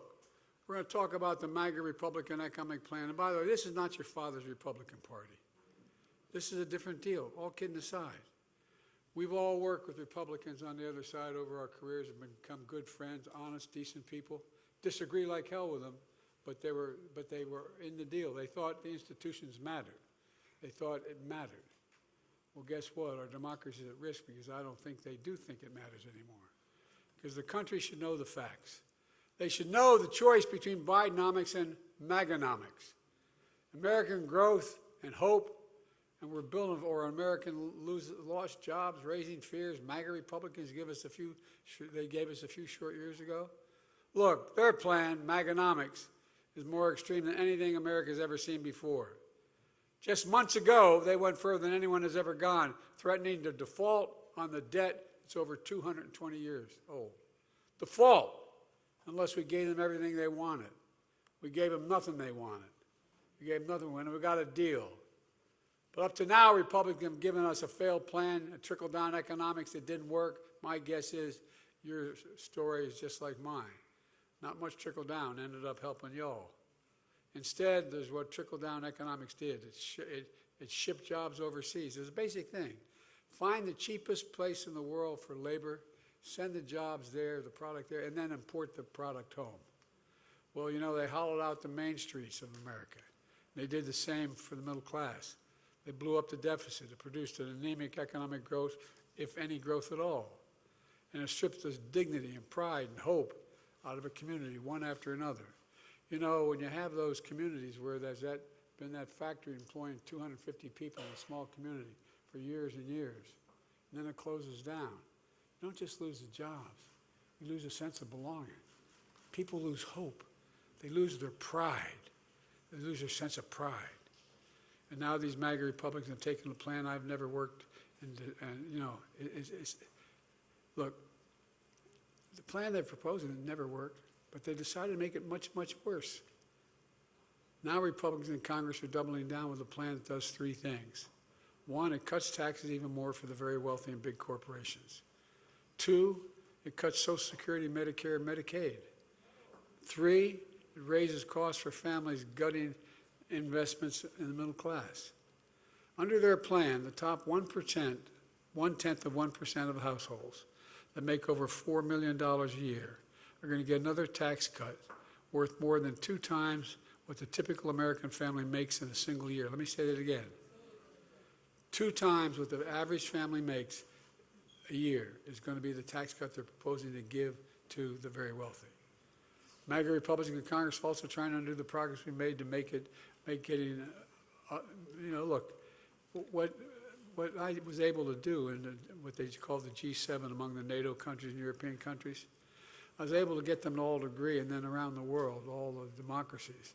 we're going to talk about the MAGA Republican economic plan. And by the way, this is not your father's Republican Party. This is a different deal, all kidding aside. We've all worked with Republicans on the other side over our careers and become good friends, honest, decent people. Disagree like hell with them, but they were in the deal. They thought the institutions mattered. They thought it mattered. Well, guess what? Our democracy is at risk because I don't think they do think it matters anymore. Because the country should know the facts. They should know the choice between Bidenomics and MAGAnomics. American growth and hope, and we're building, or American lost jobs, raising fears. MAGA Republicans gave us a few short years ago. Look, their plan, MAGAnomics, is more extreme than anything America's ever seen before. Just months ago, they went further than anyone has ever gone, threatening to default on the debt that's over 220 years old. Default, unless we gave them everything they wanted. We gave them nothing they wanted. We gave them nothing, and we got a deal. But up to now, Republicans have given us a failed plan, a trickle-down economics that didn't work. My guess is your story is just like mine. Not much trickle-down ended up helping y'all. Instead, there's what trickle-down economics did. It shipped jobs overseas. It's a basic thing. Find the cheapest place in the world for labor, send the jobs there, the product there, and then import the product home. Well, you know, they hollowed out the main streets of America. They did the same for the middle class. They blew up the deficit. It produced an anemic economic growth, if any growth at all. And it stripped us dignity and pride and hope out of a community, one after another. You know, when you have those communities where there's been that factory employing 250 people in a small community for years and years, and then it closes down, you don't just lose the jobs, you lose a sense of belonging. People lose hope. They lose their pride. They lose their sense of pride. And now these MAGA Republicans have taken a plan I've never worked, and you know, look, the plan they're proposing never worked, but they decided to make it much, much worse. Now Republicans in Congress are doubling down with a plan that does three things. One, it cuts taxes even more for the very wealthy and big corporations. Two, it cuts Social Security, Medicare, and Medicaid. Three, it raises costs for families, gutting investments in the middle class. Under their plan, the top 1%, 1/10 of 1% of households that make over $4 million a year are going to get another tax cut worth more than 2 times what the typical American family makes in a single year. Let me say that again. 2 times what the average family makes a year is going to be the tax cut they're proposing to give to the very wealthy. MAGA Republicans in Congress are also trying to undo the progress we made to make getting, you know, look, what I was able to do in what they call the G7 among the NATO countries and European countries, I was able to get them all to agree, and then around the world, all the democracies,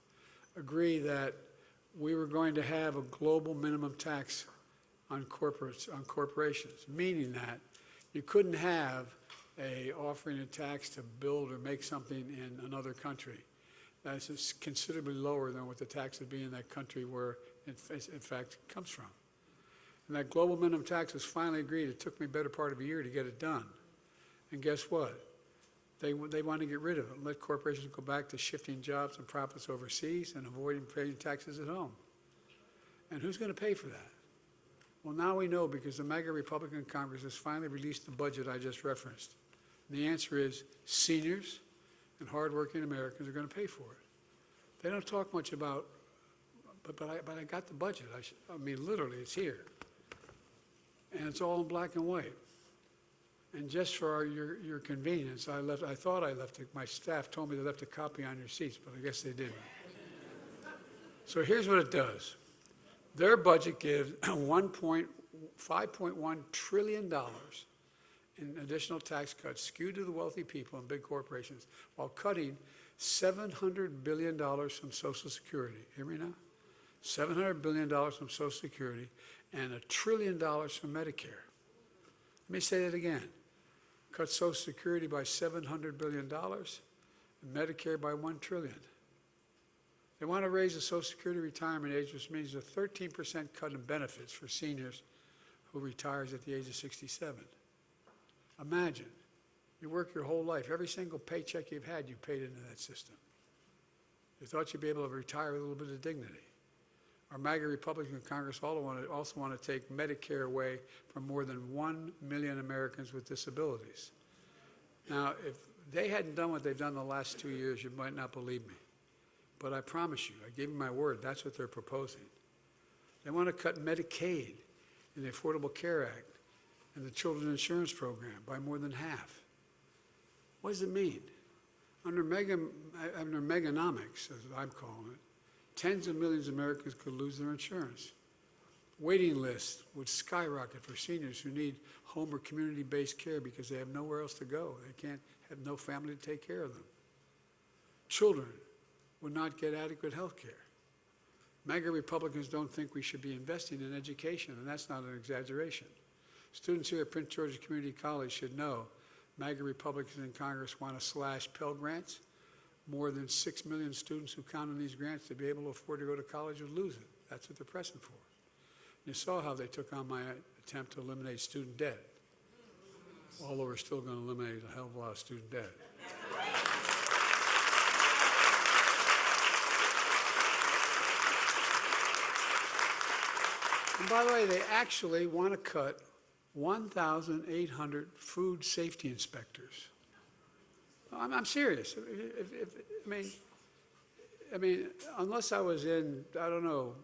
agree that we were going to have a global minimum tax on corporations, meaning that you couldn't have offering a tax to build or make something in another country that's considerably lower than what the tax would be in that country where, in fact, it comes from. And that global minimum tax was finally agreed. It took me a better part of a year to get it done. And guess what? They want to get rid of it and let corporations go back to shifting jobs and profits overseas and avoiding paying taxes at home. And who's going to pay for that? Well, now we know, because the MAGA Republican Congress has finally released the budget I just referenced. And the answer is seniors and hardworking Americans are going to pay for it. They don't talk much about, but I got the budget. I mean, literally, it's here. And it's all in black and white. And just for your convenience, I thought I left it. My staff told me they left a copy on your seats, but I guess they didn't. So here's what it does. Their budget gives $5.1 trillion in additional tax cuts skewed to the wealthy people and big corporations, while cutting $700 billion from Social Security. Hear me now? $700 billion from Social Security and $1 trillion from Medicare. Let me say that again. Cut Social Security by $700 billion and Medicare by $1 trillion. They want to raise the Social Security retirement age, which means a 13% cut in benefits for seniors who retires at the age of 67. Imagine, you work your whole life. Every single paycheck you've had, you paid into that system. You thought you'd be able to retire with a little bit of dignity. Our MAGA Republican Congress also want to take Medicare away from more than 1 million Americans with disabilities. Now, if they hadn't done what they've done the last 2 years, you might not believe me. But I promise you, I gave you my word, that's what they're proposing. They want to cut Medicaid in the Affordable Care Act and the Children's Insurance Program by more than half. What does it mean? Under Meganomics, as I'm calling it, tens of millions of Americans could lose their insurance. Waiting lists would skyrocket for seniors who need home or community-based care because they have nowhere else to go. They can't have no family to take care of them. Children would not get adequate health care. MAGA Republicans don't think we should be investing in education, and that's not an exaggeration. Students here at Prince George's Community College should know MAGA Republicans in Congress want to slash Pell Grants. More than 6 million students who count on these grants to be able to afford to go to college would lose it. That's what they're pressing for. You saw how they took on my attempt to eliminate student debt. Although we're still going to eliminate a hell of a lot of student debt. And by the way, they actually want to cut 1,800 food safety inspectors. I'm serious. I mean, unless I was in, I don't know,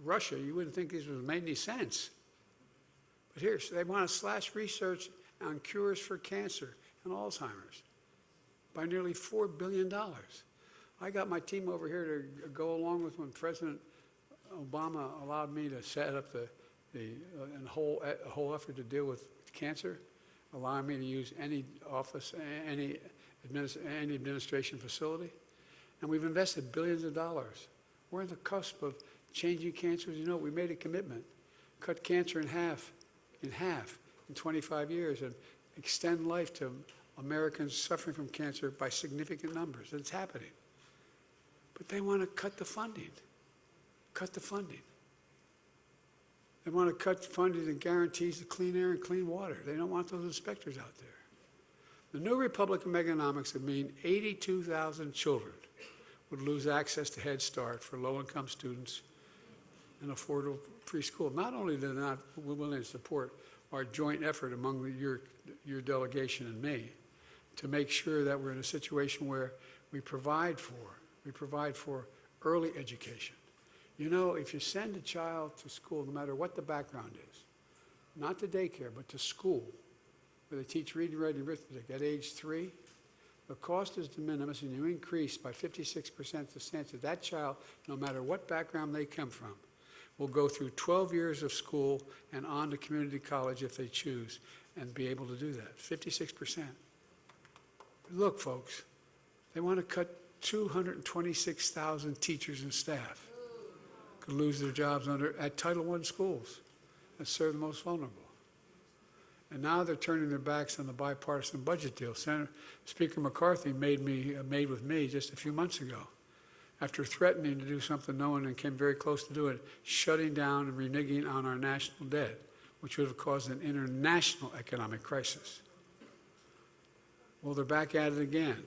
Russia, you wouldn't think this would make any sense. But here, so they want to slash research on cures for cancer and Alzheimer's by nearly $4 billion. I got my team over here to go along with when President Obama allowed me to set up a whole effort to deal with cancer, allowing me to use any office, any administration facility. And we've invested billions of dollars. We're on the cusp of changing cancer. As you know, we made a commitment, cut cancer in half in 25 years, and extend life to Americans suffering from cancer by significant numbers. It's happening. But they want to cut the funding. Cut the funding. They want to cut funding that guarantees the clean air and clean water. They don't want those inspectors out there. The new Republican meganomics would mean 82,000 children would lose access to Head Start for low-income students and affordable preschool. Not only they're not willing to support our joint effort among your delegation and me to make sure that we're in a situation where we provide for early education. You know, if you send a child to school, no matter what the background is, not to daycare, but to school, where they teach reading, writing, arithmetic at age 3, the cost is de minimis, and you increase by 56% the chance that that child, no matter what background they come from, will go through 12 years of school and on to community college if they choose, and be able to do that. 56%. Look, folks, they want to cut 226,000 teachers and staff. Could lose their jobs at Title I schools that serve the most vulnerable. And now they're turning their backs on the bipartisan budget deal. Speaker McCarthy made with me just a few months ago, after threatening to do something no one came very close to doing, shutting down and reneging on our national debt, which would have caused an international economic crisis. Well, they're back at it again,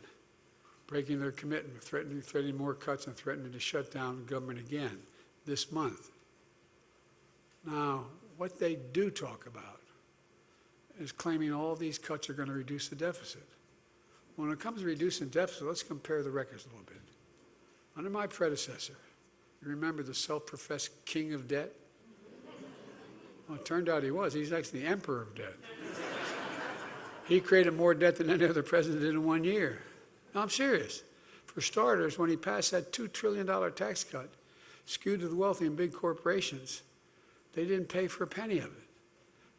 breaking their commitment, threatening more cuts and threatening to shut down the government again this month. Now, what they do talk about is claiming all these cuts are going to reduce the deficit. When it comes to reducing deficit, let's compare the records a little bit. Under my predecessor, you remember the self-professed king of debt? Well, it turned out he was. He's actually the emperor of debt. He created more debt than any other president did in 1 year. No, I'm serious. For starters, when he passed that $2 trillion tax cut, skewed to the wealthy and big corporations, they didn't pay for a penny of it.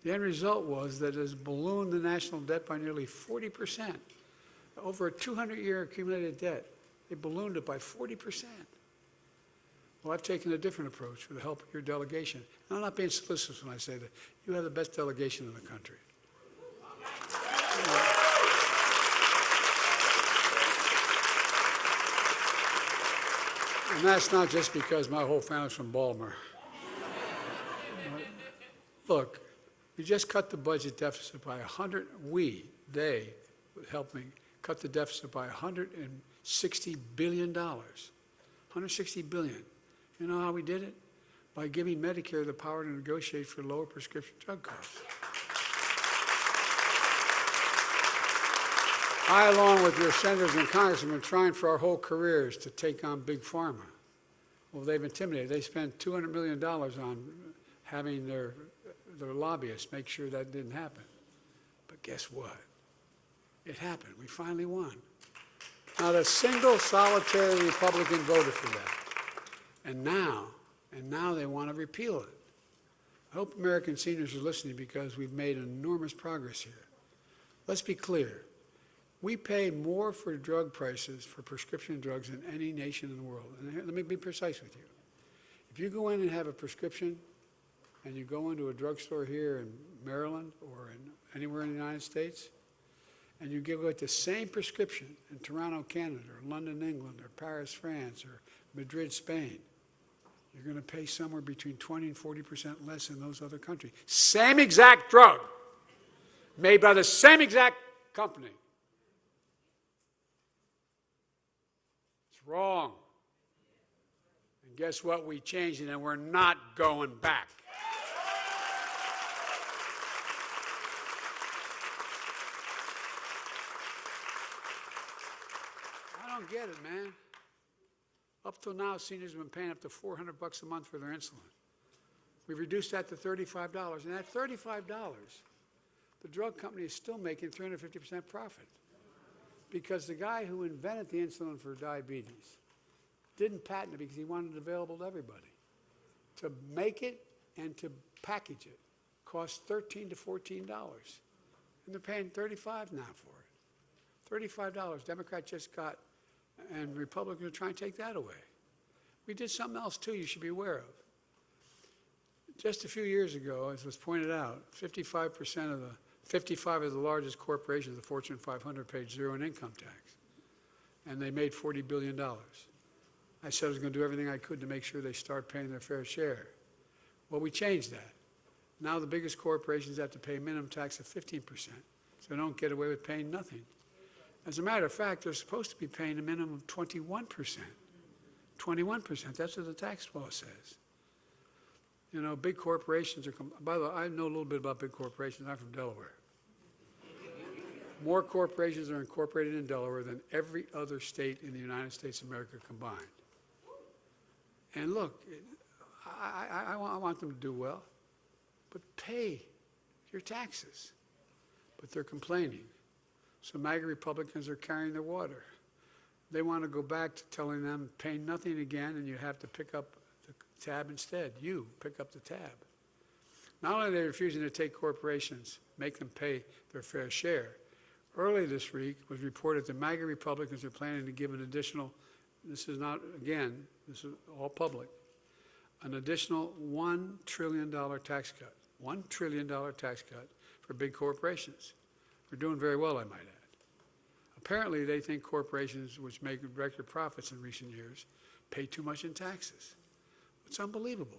The end result was that it has ballooned the national debt by nearly 40%. Over a 200-year accumulated debt, they ballooned it by 40%. Well, I've taken a different approach with the help of your delegation. And I'm not being solicitous when I say that. You have the best delegation in the country. And that's not just because my whole family's from Baltimore. Look, we just cut the budget deficit by they helped me cut the deficit by $160 billion. $160 billion. You know how we did it? By giving Medicare the power to negotiate for lower prescription drug costs. I, along with your senators and congressmen, have been trying for our whole careers to take on Big Pharma. Well, they've intimidated. They spent $200 million on having their lobbyists make sure that didn't happen. But guess what? It happened. We finally won. Not a single solitary Republican voted for that. And now they want to repeal it. I hope American seniors are listening because we've made enormous progress here. Let's be clear. We pay more for drug prices, for prescription drugs, than any nation in the world. And let me be precise with you. If you go in and have a prescription, and you go into a drugstore here in Maryland or anywhere in the United States, and you get the same prescription in Toronto, Canada, or London, England, or Paris, France, or Madrid, Spain, you're going to pay somewhere between 20 and 40% less in those other countries. Same exact drug, made by the same exact company. It's wrong. And guess what? We changed it, and we're not going back. I don't get it, man. Up till now, seniors have been paying up to $400 a month for their insulin. We've reduced that to $35, and at $35, the drug company is still making 350% profit, because the guy who invented the insulin for diabetes didn't patent it because he wanted it available to everybody. To make it and to package it costs $13 to $14, and they're paying $35 now for it. $35. Democrats just got, and Republicans are trying to take that away. We did something else too you should be aware of. Just a few years ago, as was pointed out, 55 of the largest corporations, the Fortune 500, paid zero in income tax, and they made $40 billion. I said I was going to do everything I could to make sure they start paying their fair share. Well, we changed that. Now the biggest corporations have to pay a minimum tax of 15%, so they don't get away with paying nothing. As a matter of fact, they're supposed to be paying a minimum of 21%. 21%, that's what the tax law says. You know, big corporations are, by the way, I know a little bit about big corporations. I'm from Delaware. More corporations are incorporated in Delaware than every other state in the United States of America combined. And look, I want them to do well, but pay your taxes. But they're complaining. So MAGA Republicans are carrying their water. They want to go back to telling them, pay nothing again, and you have to pick up the tab instead. You pick up the tab. Not only are they refusing to take corporations, make them pay their fair share. Early this week was reported that MAGA Republicans are planning to give an additional, this is not, again, this is all public, an additional $1 trillion tax cut. $1 trillion tax cut for big corporations. We're doing very well, I might add. Apparently, they think corporations which make record profits in recent years pay too much in taxes. It's unbelievable.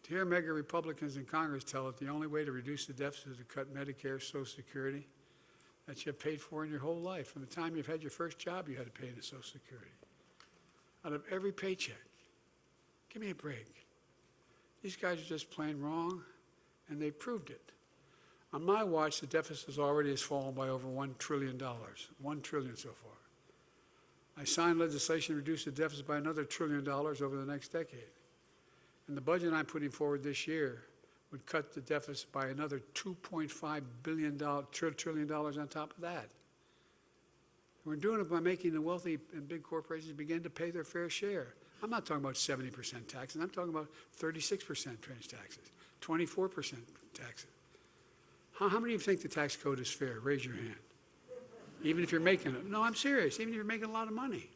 To hear MAGA Republicans in Congress tell it the only way to reduce the deficit is to cut Medicare, Social Security, that you have paid for in your whole life. From the time you've had your first job, you had to pay into Social Security. Out of every paycheck. Give me a break. These guys are just plain wrong, and they proved it. On my watch, the deficit already has fallen by over $1 trillion. $1 trillion so far. I signed legislation to reduce the deficit by another $1 trillion over the next decade. And the budget I'm putting forward this year would cut the deficit by another $2.5 trillion on top of that. We're doing it by making the wealthy and big corporations begin to pay their fair share. I'm not talking about 70% taxes. I'm talking about 36% trans taxes, 24% taxes. How many of you think the tax code is fair? Raise your hand. Even if you're making it. No, I'm serious. Even if you're making a lot of money.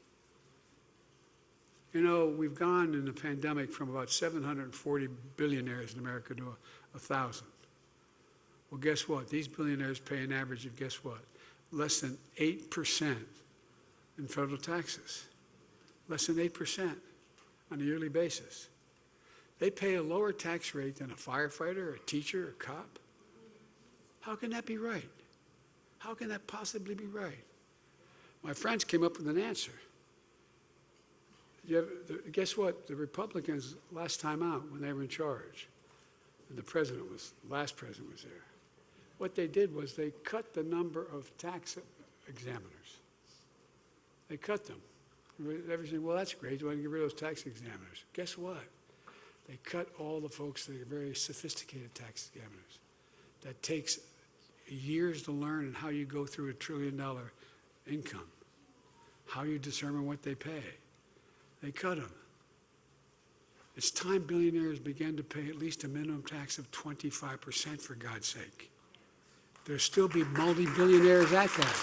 You know, we've gone in the pandemic from about 740 billionaires in America to 1,000. Well, guess what? These billionaires pay an average of, guess what? Less than 8% in federal taxes. Less than 8% on a yearly basis. They pay a lower tax rate than a firefighter, a teacher, a cop. How can that be right? How can that possibly be right? My friends came up with an answer. Guess what? The Republicans, last time out, when they were in charge, and last president was there, what they did was they cut the number of tax examiners. They cut them. Everything, well, that's great. You want to get rid of those tax examiners. Guess what? They cut all the folks that are very sophisticated tax examiners. That takes years to learn and how you go through $1 trillion income, how you determine what they pay. They cut them. It's time billionaires began to pay at least a minimum tax of 25%, for God's sake. There'll still be multi-billionaires at that.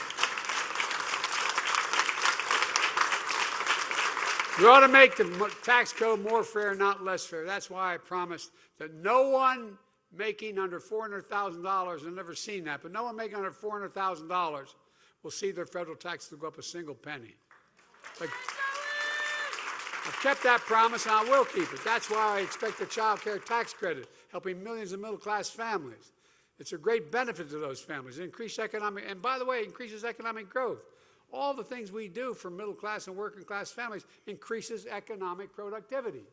We ought to make the tax code more fair, not less fair. That's why I promised that no one making under $400,000, I've never seen that, but no one making under $400,000 will see their federal taxes go up a single penny. Like, I've kept that promise, and I will keep it. That's why I expect the child care tax credit, helping millions of middle-class families. It's a great benefit to those families. It increases economic, and by the way, it increases economic growth. All the things we do for middle-class and working-class families increases economic productivity.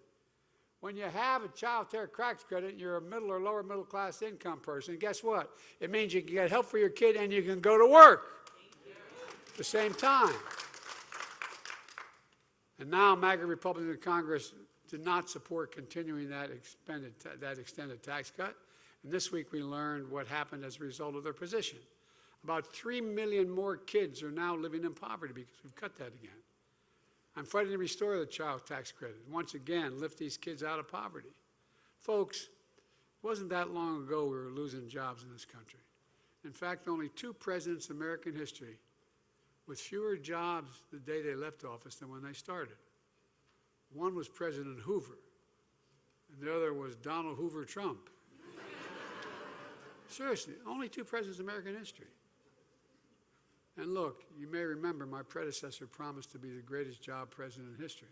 When you have a child care tax credit, you're a middle or lower middle-class income person. Guess what? It means you can get help for your kid and you can go to work at the same time. And now MAGA Republicans in Congress did not support continuing that extended tax cut. And this week we learned what happened as a result of their position. About 3 million more kids are now living in poverty because we've cut that again. I'm fighting to restore the child tax credit and once again lift these kids out of poverty. Folks, it wasn't that long ago we were losing jobs in this country. In fact, only 2 presidents in American history with fewer jobs the day they left office than when they started. One was President Hoover, and the other was Donald Hoover Trump. Seriously, only 2 presidents in American history. And look, you may remember my predecessor promised to be the greatest job president in history.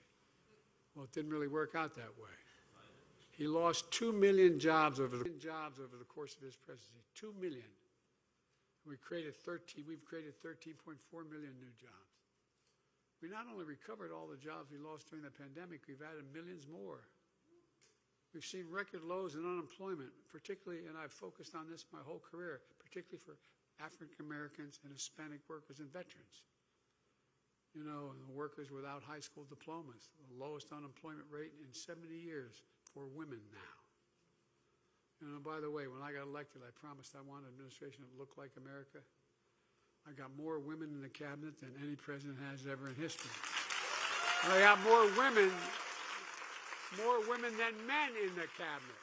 Well, it didn't really work out that way. He lost 2 million jobs over the course of his presidency. 2 million. We've created 13.4 million new jobs. We not only recovered all the jobs we lost during the pandemic, we've added millions more. We've seen record lows in unemployment, particularly, and I've focused on this my whole career, particularly for African Americans and Hispanic workers and veterans. You know, the workers without high school diplomas, the lowest unemployment rate in 70 years for women now. You know, by the way, when I got elected, I promised I wanted an administration that looked like America. I got more women in the cabinet than any president has ever in history. And I got more women than men in the cabinet.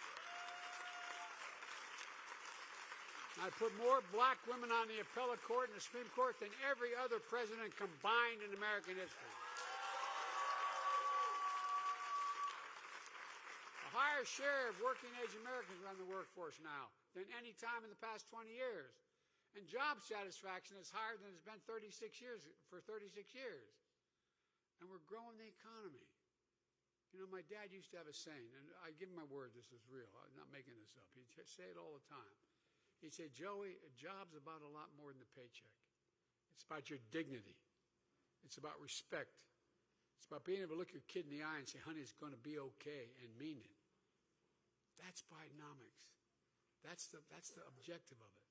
I put more black women on the appellate court and the Supreme Court than every other president combined in American history. A higher share of working-age Americans are in the workforce now than any time in the past 20 years. And job satisfaction is higher than it's been for 36 years. And we're growing the economy. You know, my dad used to have a saying, and I give him my word this is real. I'm not making this up. He'd say it all the time. He'd say, Joey, a job's about a lot more than the paycheck. It's about your dignity. It's about respect. It's about being able to look your kid in the eye and say, honey, it's going to be okay, and mean it. That's Bidenomics. That's the objective of it.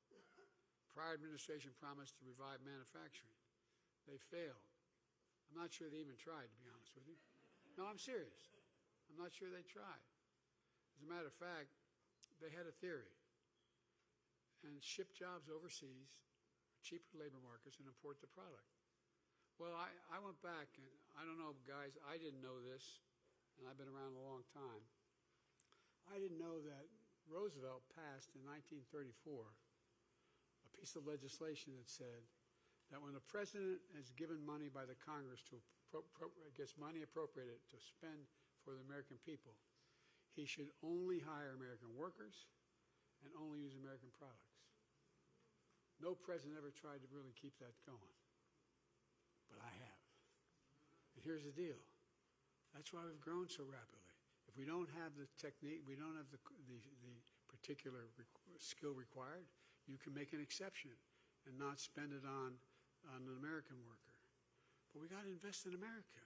Prior administration promised to revive manufacturing. They failed. I'm not sure they even tried, to be honest with you. No, I'm serious. I'm not sure they tried. As a matter of fact, they had a theory. And ship jobs overseas, cheaper labor markets, and import the product. Well, I went back, and I don't know, guys, I didn't know this, and I've been around a long time. I didn't know that Roosevelt passed in 1934 a piece of legislation that said that when the president is given money by the Congress gets money appropriated to spend for the American people, he should only hire American workers and only use American products. No president ever tried to really keep that going, but I have. And here's the deal. That's why we've grown so rapidly. If we don't have the technique, we don't have the particular skill required, you can make an exception and not spend it on an American worker. But we got to invest in America.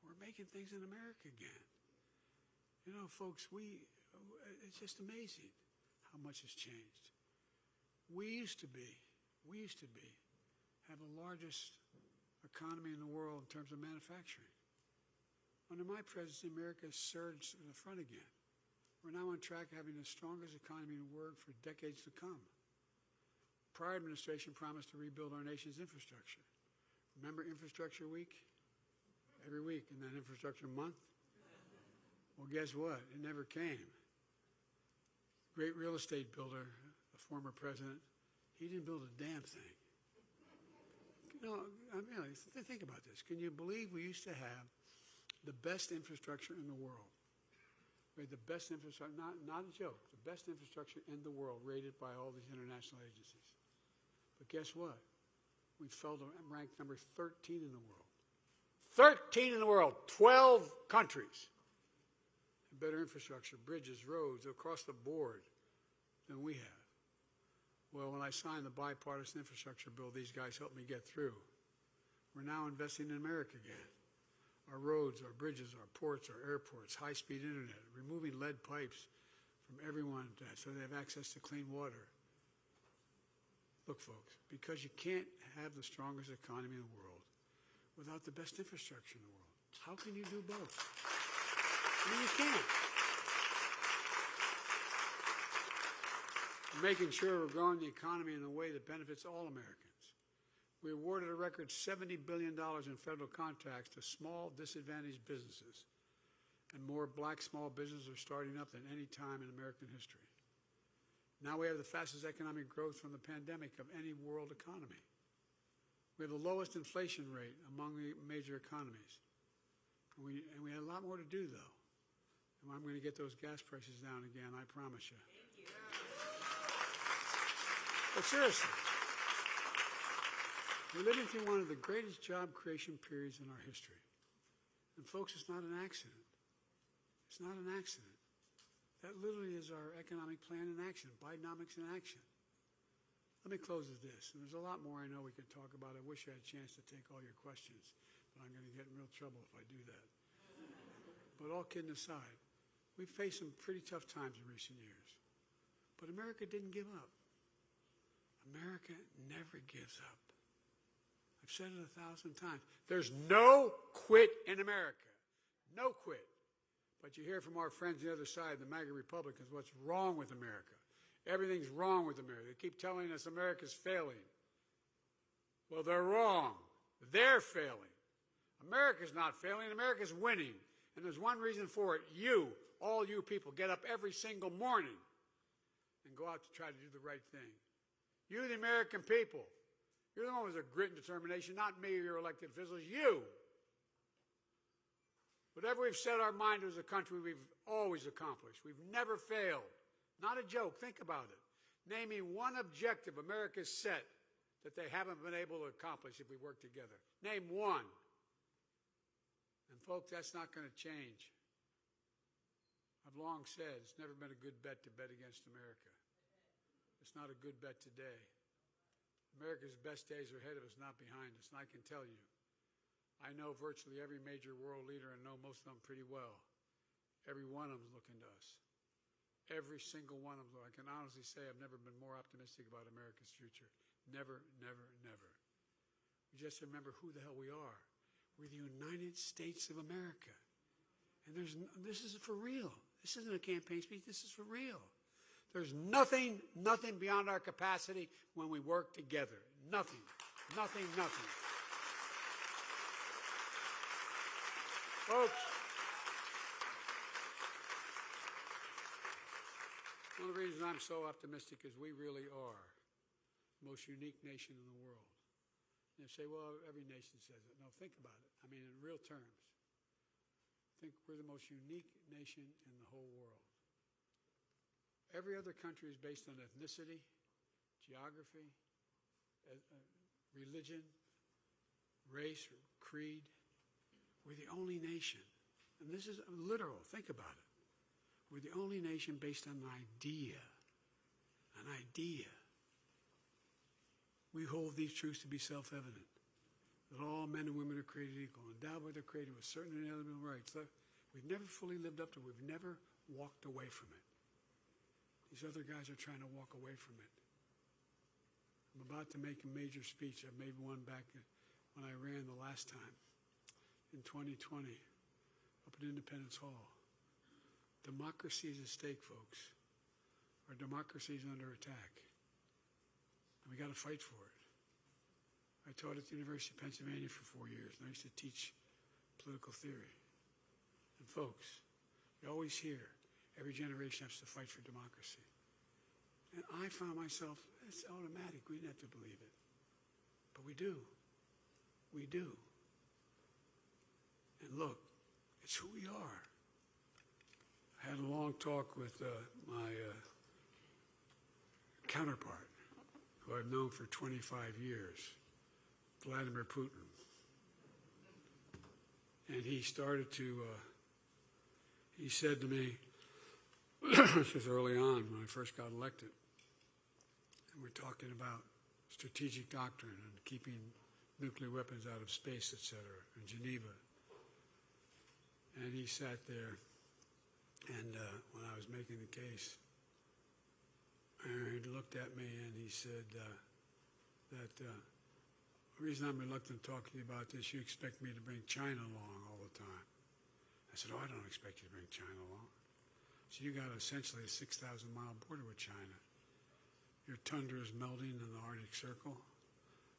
We're making things in America again. You know, folks, it's just amazing how much has changed. We used to have the largest economy in the world in terms of manufacturing. Under my presidency, America has surged to the front again. We're now on track having the strongest economy in the world for decades to come. Prior administration promised to rebuild our nation's infrastructure. Remember Infrastructure Week? Every week, and then Infrastructure Month? Well, guess what? It never came. Great real estate builder, the former president, he didn't build a damn thing. You know, I mean, think about this. Can you believe we used to have the best infrastructure in the world. We had the best infrastructure, not a joke, the best infrastructure in the world, rated by all these international agencies. But guess what? We fell to rank number 13 in the world. 13 in the world, 12 countries. Better infrastructure, bridges, roads, across the board than we have. Well, when I signed the bipartisan infrastructure bill these guys helped me get through, we're now investing in America again. Our roads, our bridges, our ports, our airports, high-speed internet, removing lead pipes from everyone so they have access to clean water. Look, folks, because you can't have the strongest economy in the world without the best infrastructure in the world. How can you do both? I mean, you can't. We're making sure we're growing the economy in a way that benefits all Americans. We awarded a record $70 billion in federal contracts to small, disadvantaged businesses, and more black small businesses are starting up than any time in American history. Now we have the fastest economic growth from the pandemic of any world economy. We have the lowest inflation rate among the major economies. And we have a lot more to do, though. And I'm going to get those gas prices down again, I promise you. Thank you. But seriously, we're living through one of the greatest job creation periods in our history. And folks, it's not an accident. It's not an accident. That literally is our economic plan in action, Bidenomics in action. Let me close with this. And there's a lot more I know we could talk about. I wish I had a chance to take all your questions, but I'm going to get in real trouble if I do that. But all kidding aside, we've faced some pretty tough times in recent years. But America didn't give up. America never gives up. I've said it 1,000 times. There's no quit in America. No quit. But you hear from our friends on the other side, the MAGA Republicans, what's wrong with America. Everything's wrong with America. They keep telling us America's failing. Well, they're wrong. They're failing. America's not failing. America's winning. And there's one reason for it. You, all you people, get up every single morning and go out to try to do the right thing. You, the American people, you're the one with a grit and determination, not me or your elected officials, you. Whatever we've set our mind to as a country, we've always accomplished. We've never failed. Not a joke. Think about it. Name me one objective America's set that they haven't been able to accomplish if we work together. Name one. And folks, that's not going to change. I've long said it's never been a good bet to bet against America. It's not a good bet today. America's best days are ahead of us, not behind us. And I can tell you, I know virtually every major world leader and know most of them pretty well. Every one of them is looking to us. Every single one of them. I can honestly say I've never been more optimistic about America's future. Never, never, never. We just remember who the hell we are. We're the United States of America. And this is for real. This isn't a campaign speech. This is for real. There's nothing beyond our capacity when we work together. Nothing. Folks, one of the reasons I'm so optimistic is we really are the most unique nation in the world. And you say, well, every nation says it. No, think about it. I mean, in real terms. I think we're the most unique nation in the whole world. Every other country is based on ethnicity, geography, religion, race, or creed. We're the only nation, and this is literal, think about it. We're the only nation based on an idea. An idea. We hold these truths to be self-evident, that all men and women are created equal, endowed by their Creator with certain inalienable rights. We've never fully lived up to it. We've never walked away from it. These other guys are trying to walk away from it. I'm about to make a major speech. I made one back when I ran the last time in 2020 up at Independence Hall. Democracy is at stake, folks. Our democracy is under attack. And we got to fight for it. I taught at the University of Pennsylvania for 4 years, and I used to teach political theory. And folks, you always hear every generation has to fight for democracy. And I found myself, it's automatic. We didn't have to believe it. But we do. We do. And look, That's who we are. I had a long talk with my counterpart, who I've known for 25 years, Vladimir Putin. And he started to, he said to me, this was early on when I first got elected, and we're talking about strategic doctrine and keeping nuclear weapons out of space, etc., in Geneva. And he sat there, and when I was making the case, he looked at me and he said that the reason I'm reluctant to talk to you about this, you expect me to bring China along all the time. I said, oh, I don't expect you to bring China along. So you got essentially a 6,000-mile border with China. Your tundra is melting in the Arctic Circle.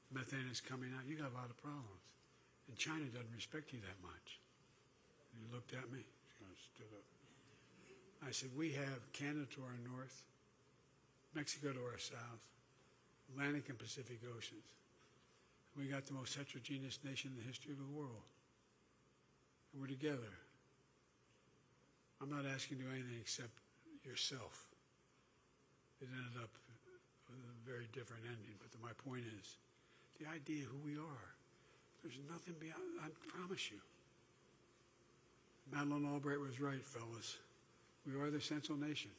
Methane is coming out. You got a lot of problems. And China doesn't respect you that much. And he looked at me. He kind of stood up. I said, we have Canada to our north, Mexico to our south, Atlantic and Pacific Oceans. We got the most heterogeneous nation in the history of the world. And we're together. I'm not asking you to do anything except yourself. It ended up with a very different ending, but my point is, the idea of who we are, there's nothing beyond, I promise you. Madeleine Albright was right, fellas. We are the Central Nation.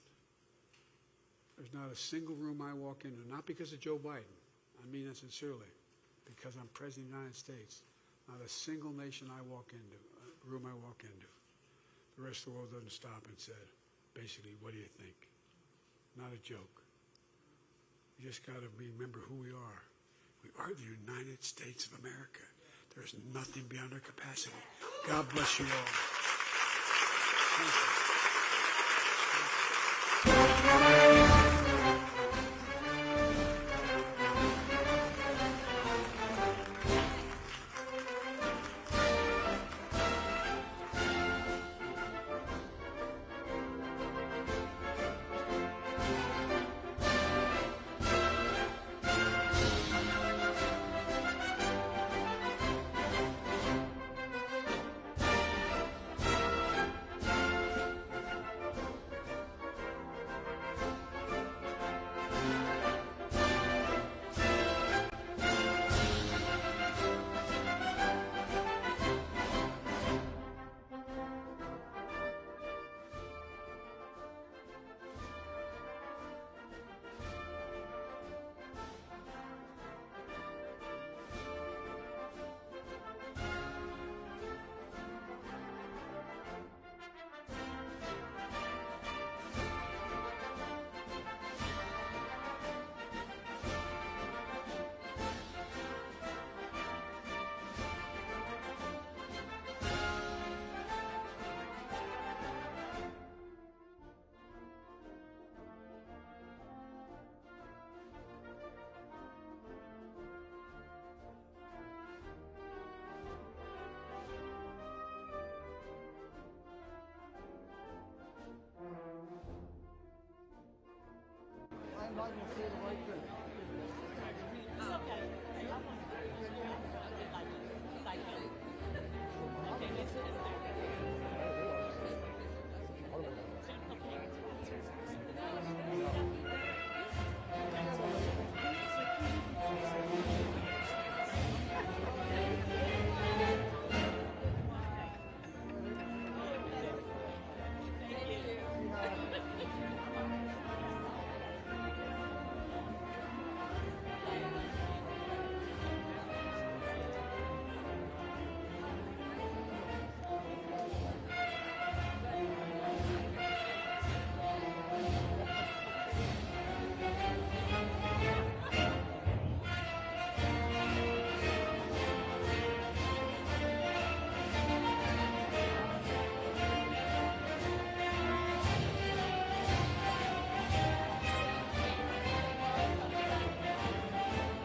There's not a single room I walk into, not because of Joe Biden, I mean that sincerely, because I'm President of the United States. Not a single nation I walk into, room I walk into, the rest of the world doesn't stop and said, basically, what do you think? Not a joke. You just got to remember who we are. We are the United States of America. There's nothing beyond our capacity. God bless you all. Thank you.